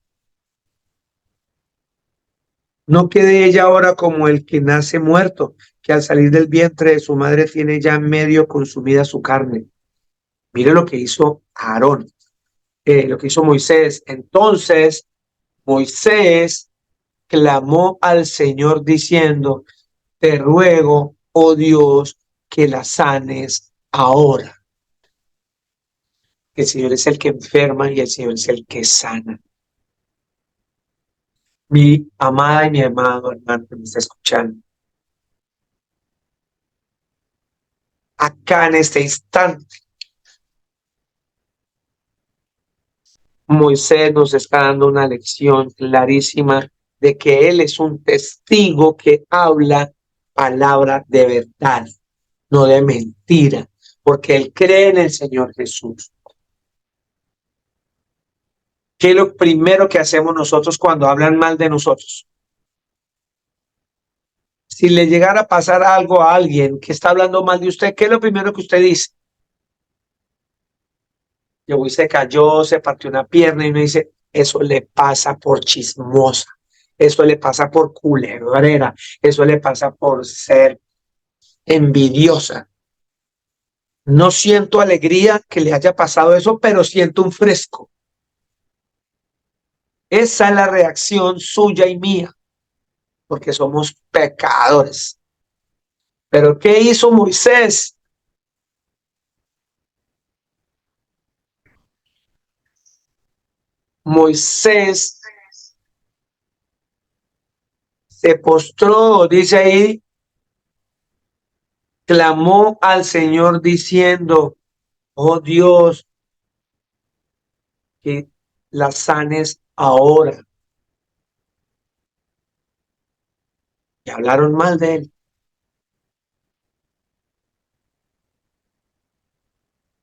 No quede ella ahora como el que nace muerto, que al salir del vientre de su madre tiene ya medio consumida su carne. Mire lo que hizo Aarón, lo que hizo Moisés. Entonces Moisés clamó al Señor diciendo, te ruego, oh Dios, que la sanes ahora. El Señor es el que enferma y el Señor es el que sana. Mi amada y mi amado hermano que me está escuchando, acá en este instante, Moisés nos está dando una lección clarísima de que Él es un testigo que habla palabra de verdad, no de mentira, porque Él cree en el Señor Jesús. ¿Qué es lo primero que hacemos nosotros cuando hablan mal de nosotros? Si le llegara a pasar algo a alguien que está hablando mal de usted, ¿qué es lo primero que usted dice? Llegó y se cayó, se partió una pierna y uno dice, eso le pasa por chismosa, eso le pasa por culebrera, eso le pasa por ser envidiosa. No siento alegría que le haya pasado eso, pero siento un fresco. Esa es la reacción suya y mía, porque somos pecadores. Pero ¿qué hizo Moisés? Moisés se postró, dice ahí, clamó al Señor diciendo, oh Dios, que la sanes ahora. Y hablaron mal de él.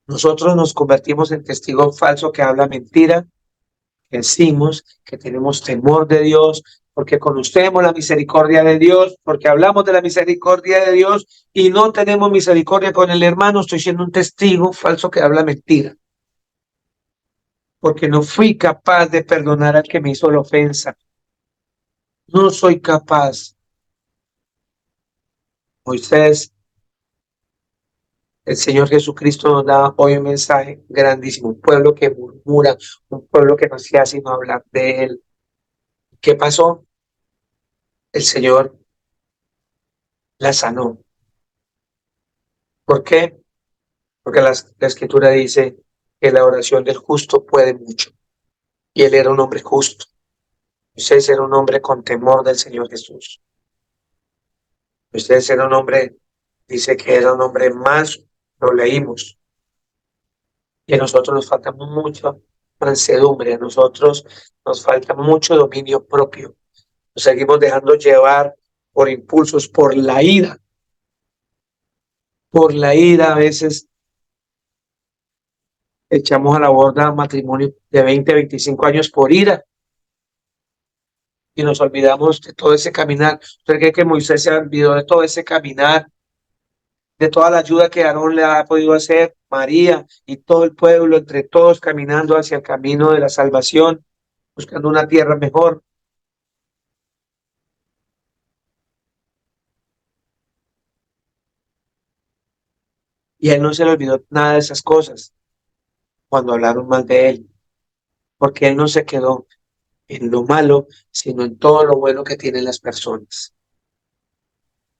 Nosotros nos convertimos en testigo falso que habla mentira, que decimos que tenemos temor de Dios, porque conocemos la misericordia de Dios, porque hablamos de la misericordia de Dios y no tenemos misericordia con el hermano. Estoy siendo un testigo falso que habla mentira, porque no fui capaz de perdonar al que me hizo la ofensa. No soy capaz. Moisés, el Señor Jesucristo nos da hoy un mensaje grandísimo. Un pueblo que murmura, un pueblo que no hacía sino hablar de él. ¿Qué pasó? El Señor la sanó. ¿Por qué? Porque la Escritura dice que la oración del justo puede mucho. Y él era un hombre justo. Moisés era un hombre con temor del Señor Jesús. Moisés era un hombre, dice que era un hombre más, lo leímos. Y a nosotros nos falta mucha mansedumbre, a nosotros nos falta mucho dominio propio. Nos seguimos dejando llevar por impulsos, por la ira. Por la ira a veces echamos a la borda matrimonio de 20, 25 años por ira. Y nos olvidamos de todo ese caminar. ¿Usted cree que Moisés se olvidó de todo ese caminar? De toda la ayuda que Aarón le ha podido hacer, María y todo el pueblo, entre todos caminando hacia el camino de la salvación, buscando una tierra mejor. Y a él no se le olvidó nada de esas cosas cuando hablaron mal de él, porque él no se quedó en lo malo, sino en todo lo bueno que tienen las personas.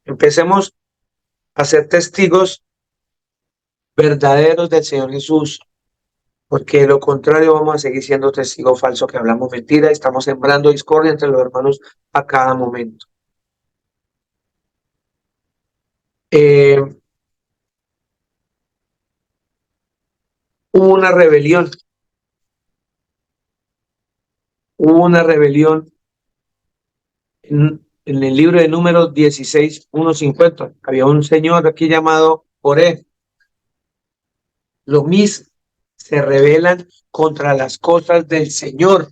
Empecemos a ser testigos verdaderos del Señor Jesús, porque de lo contrario vamos a seguir siendo testigos falsos que hablamos mentira y estamos sembrando discordia entre los hermanos a cada momento. Hubo una rebelión en el libro de Números 16, 1:50. Había un señor aquí llamado Coré. Lo mismo, se rebelan contra las cosas del Señor,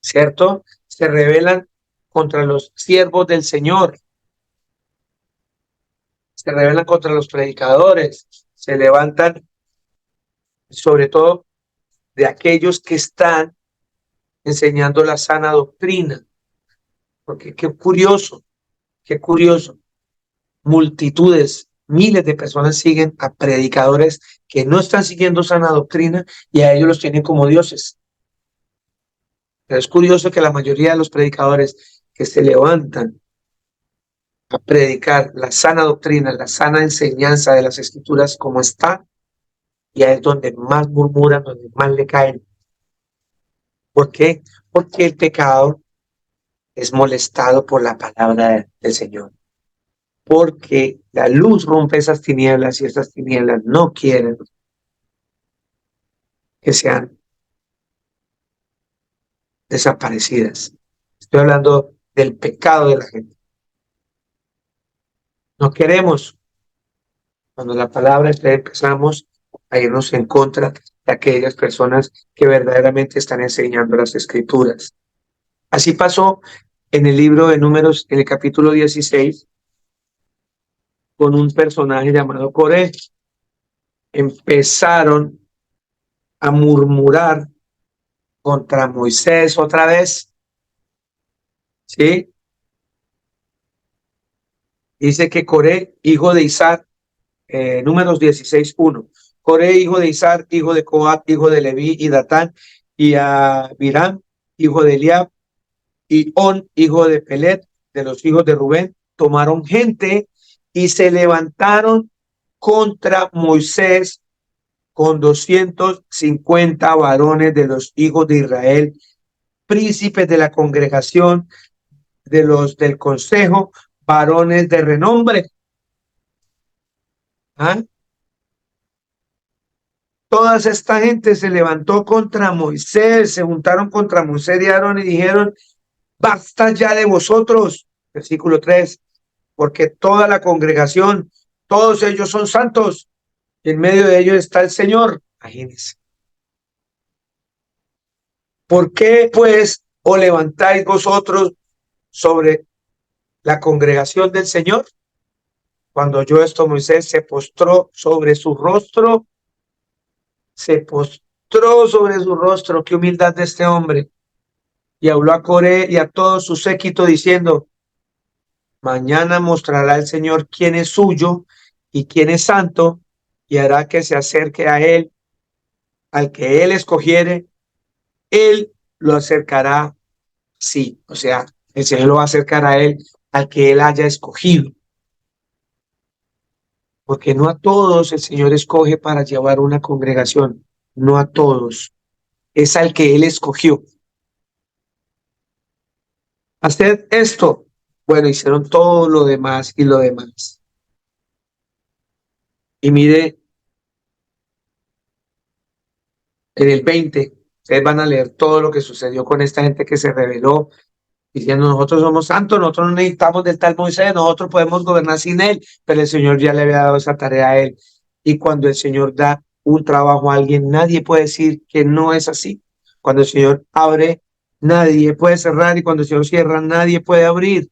¿cierto? Se rebelan contra los siervos del Señor, se rebelan contra los predicadores, se levantan sobre todo de aquellos que están enseñando la sana doctrina. Porque qué curioso, multitudes, miles de personas siguen a predicadores que no están siguiendo sana doctrina y a ellos los tienen como dioses. Pero es curioso que la mayoría de los predicadores que se levantan a predicar la sana doctrina, la sana enseñanza de las escrituras como está, y ahí es donde más murmuran, donde más le caen. ¿Por qué? Porque el pecado es molestado por la palabra del Señor. Porque la luz rompe esas tinieblas y esas tinieblas no quieren que sean desaparecidas. Estoy hablando del pecado de la gente. No queremos, cuando la palabra empezamos a irnos en contra de aquellas personas que verdaderamente están enseñando las escrituras. Así pasó en el libro de Números, en el capítulo 16, con un personaje llamado Coré. Empezaron a murmurar contra Moisés otra vez, ¿sí? Dice que Coré, hijo de Isaac, Números 16:1. Coré, hijo de Isaac, hijo de Coat, hijo de Leví y Datán, y Abiram, hijo de Eliab, y On, hijo de Pelet, de los hijos de Rubén, tomaron gente y se levantaron contra Moisés con 250 varones de los hijos de Israel, príncipes de la congregación, de los del consejo, varones de renombre. ¿Ah? Toda esta gente se levantó contra Moisés, se juntaron contra Moisés y Aarón y dijeron: basta ya de vosotros. Versículo 3, porque toda la congregación, todos ellos son santos, y en medio de ellos está el Señor. Imagínense. ¿Por qué pues os levantáis vosotros sobre la congregación del Señor? Cuando oyó esto, Moisés se postró sobre su rostro, se postró sobre su rostro. Qué humildad de este hombre. Y habló a Coré y a todo su séquito diciendo: mañana mostrará el Señor quién es suyo y quién es santo, y hará que se acerque a él, al que él escogiere, él lo acercará, sí, o sea, el Señor lo va a acercar a él, al que él haya escogido. Porque no a todos el Señor escoge para llevar una congregación, no a todos, es al que él escogió. Haced esto. Bueno, hicieron todo lo demás y lo demás. Y mire, en el 20, Ustedes van a leer todo lo que sucedió con esta gente que se rebeló, diciendo nosotros somos santos, nosotros no necesitamos del tal Moisés, nosotros podemos gobernar sin él, pero el Señor ya le había dado esa tarea a él. Y cuando el Señor da un trabajo a alguien, nadie puede decir que no es así. Cuando el Señor abre, nadie puede cerrar, y cuando el Señor cierra, nadie puede abrir.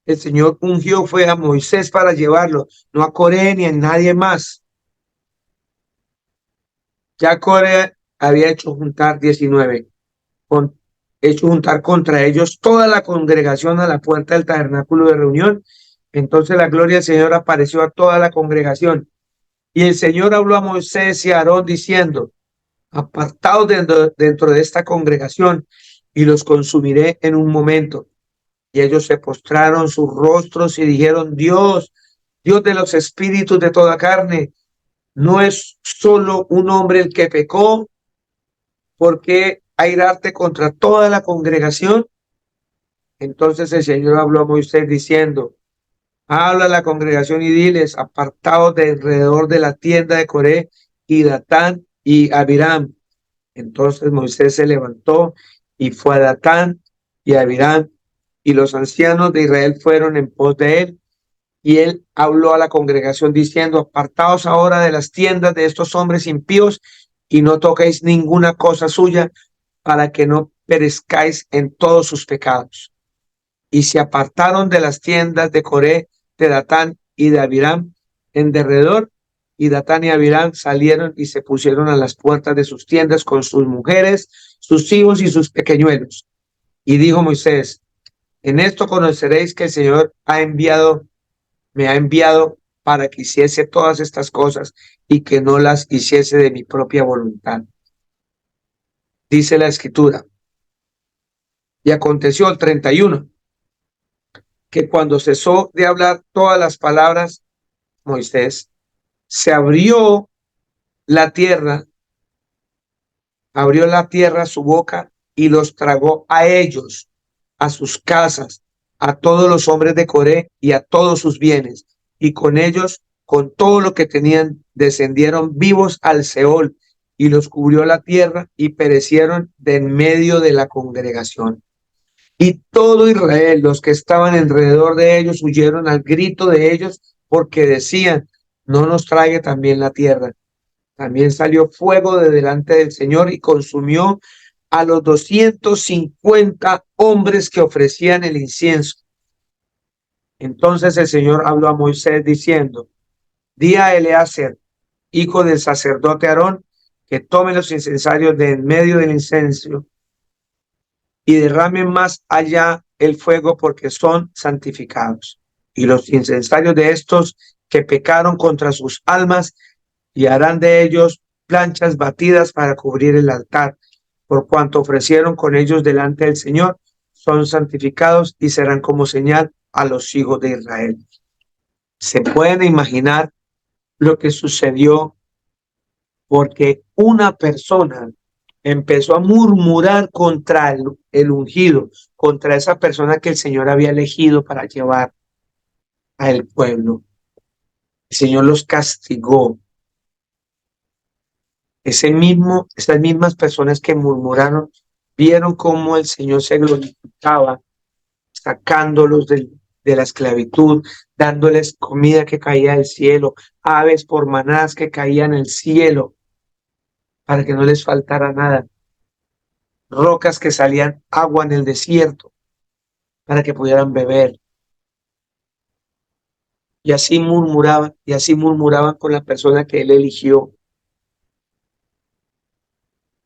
El Señor ungió fue a Moisés para llevarlo, no a Coré ni a nadie más. Ya Coré había hecho juntar 19, hecho juntar contra ellos toda la congregación a la puerta del tabernáculo de reunión. Entonces la gloria del Señor apareció a toda la congregación. Y el Señor habló a Moisés y a Aarón diciendo: apartaos dentro de esta congregación, y los consumiré en un momento. Y ellos se postraron sus rostros y dijeron: Dios, Dios de los espíritus de toda carne, ¿no es solo un hombre el que pecó? ¿Por qué airarte contra toda la congregación? Entonces el Señor habló a Moisés diciendo: habla a la congregación y diles: apartaos de alrededor de la tienda de Coré y Datán y Abiram. Entonces Moisés se levantó y fue a Datán y a Abiram, y los ancianos de Israel fueron en pos de él. Y él habló a la congregación diciendo: apartaos ahora de las tiendas de estos hombres impíos, y no toquéis ninguna cosa suya, para que no perezcáis en todos sus pecados. Y se apartaron de las tiendas de Coré, de Datán y de Abiram en derredor, y Datán y Abiram salieron y se pusieron a las puertas de sus tiendas con sus mujeres, sus hijos y sus pequeñuelos. Y dijo Moisés: en esto conoceréis que el Señor me ha enviado para que hiciese todas estas cosas, y que no las hiciese de mi propia voluntad. Dice la Escritura: y aconteció el 31, que cuando cesó de hablar todas las palabras Moisés, se abrió la tierra su boca, y los tragó a ellos, a sus casas, a todos los hombres de Coré y a todos sus bienes, y con ellos, con todo lo que tenían, descendieron vivos al Seol, y los cubrió la tierra, y perecieron de en medio de la congregación. Y todo Israel, los que estaban alrededor de ellos, huyeron al grito de ellos, porque decían: no nos trague también la tierra. También salió fuego de delante del Señor y consumió a los 250 hombres que ofrecían el incienso. Entonces el Señor habló a Moisés diciendo: di a Eleazar, hijo del sacerdote Aarón, que tome los incensarios de en medio del incenso y derramen más allá el fuego, porque son santificados. Y los incensarios de estos que pecaron contra sus almas, y harán de ellos planchas batidas para cubrir el altar, por cuanto ofrecieron con ellos delante del Señor, son santificados y serán como señal a los hijos de Israel. Se pueden imaginar lo que sucedió, porque una persona empezó a murmurar contra el ungido, contra esa persona que el Señor había elegido para llevar al pueblo. El Señor los castigó. Esas mismas personas que murmuraron vieron cómo el Señor se glorificaba, sacándolos de la esclavitud, dándoles comida que caía del cielo, aves por manás que caían del cielo, para que no les faltara nada, rocas que salían agua en el desierto, para que pudieran beber. Y así murmuraban con la persona que él eligió,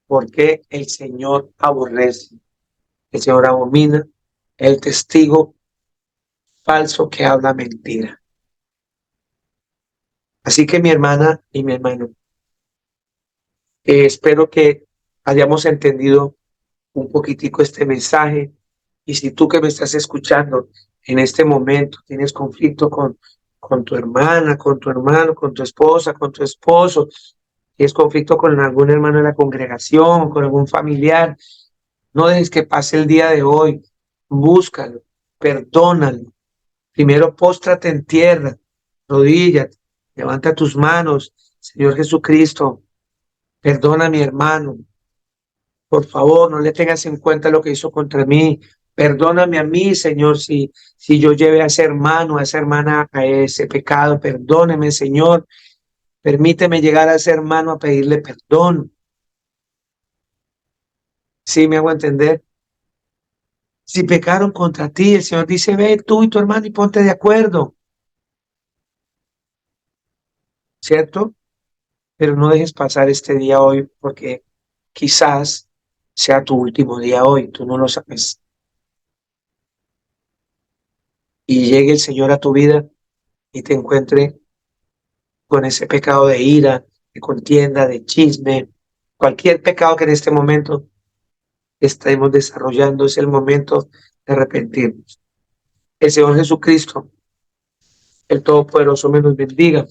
porque el Señor aborrece, el Señor abomina el testigo falso que habla mentira. Así que mi hermana y mi hermano, espero que hayamos entendido un poquitico este mensaje. Y si tú que me estás escuchando en este momento tienes conflicto con tu hermana, con tu hermano, con tu esposa, con tu esposo, tienes conflicto con algún hermano de la congregación, con algún familiar, no dejes que pase el día de hoy. Búscalo, perdónalo. Primero póstrate en tierra, rodíllate, levanta tus manos. Señor Jesucristo, perdona a mi hermano, Por favor, no le tengas en cuenta lo que hizo contra mí. Perdóname a mí, Señor, si yo llevé a ese hermano, a esa hermana a ese pecado. Perdóneme, Señor. Permíteme llegar a ese hermano a pedirle perdón. ¿Sí me hago entender? Si pecaron contra ti, el Señor dice, ve tú y tu hermano y ponte de acuerdo. ¿Cierto? Pero no dejes pasar este día hoy porque quizás sea tu último día hoy, tú no lo sabes. Y llegue el Señor a tu vida y te encuentre con ese pecado de ira, de contienda, de chisme, cualquier pecado que en este momento estemos desarrollando, es el momento de arrepentirnos. El Señor Jesucristo, el Todopoderoso, me nos bendiga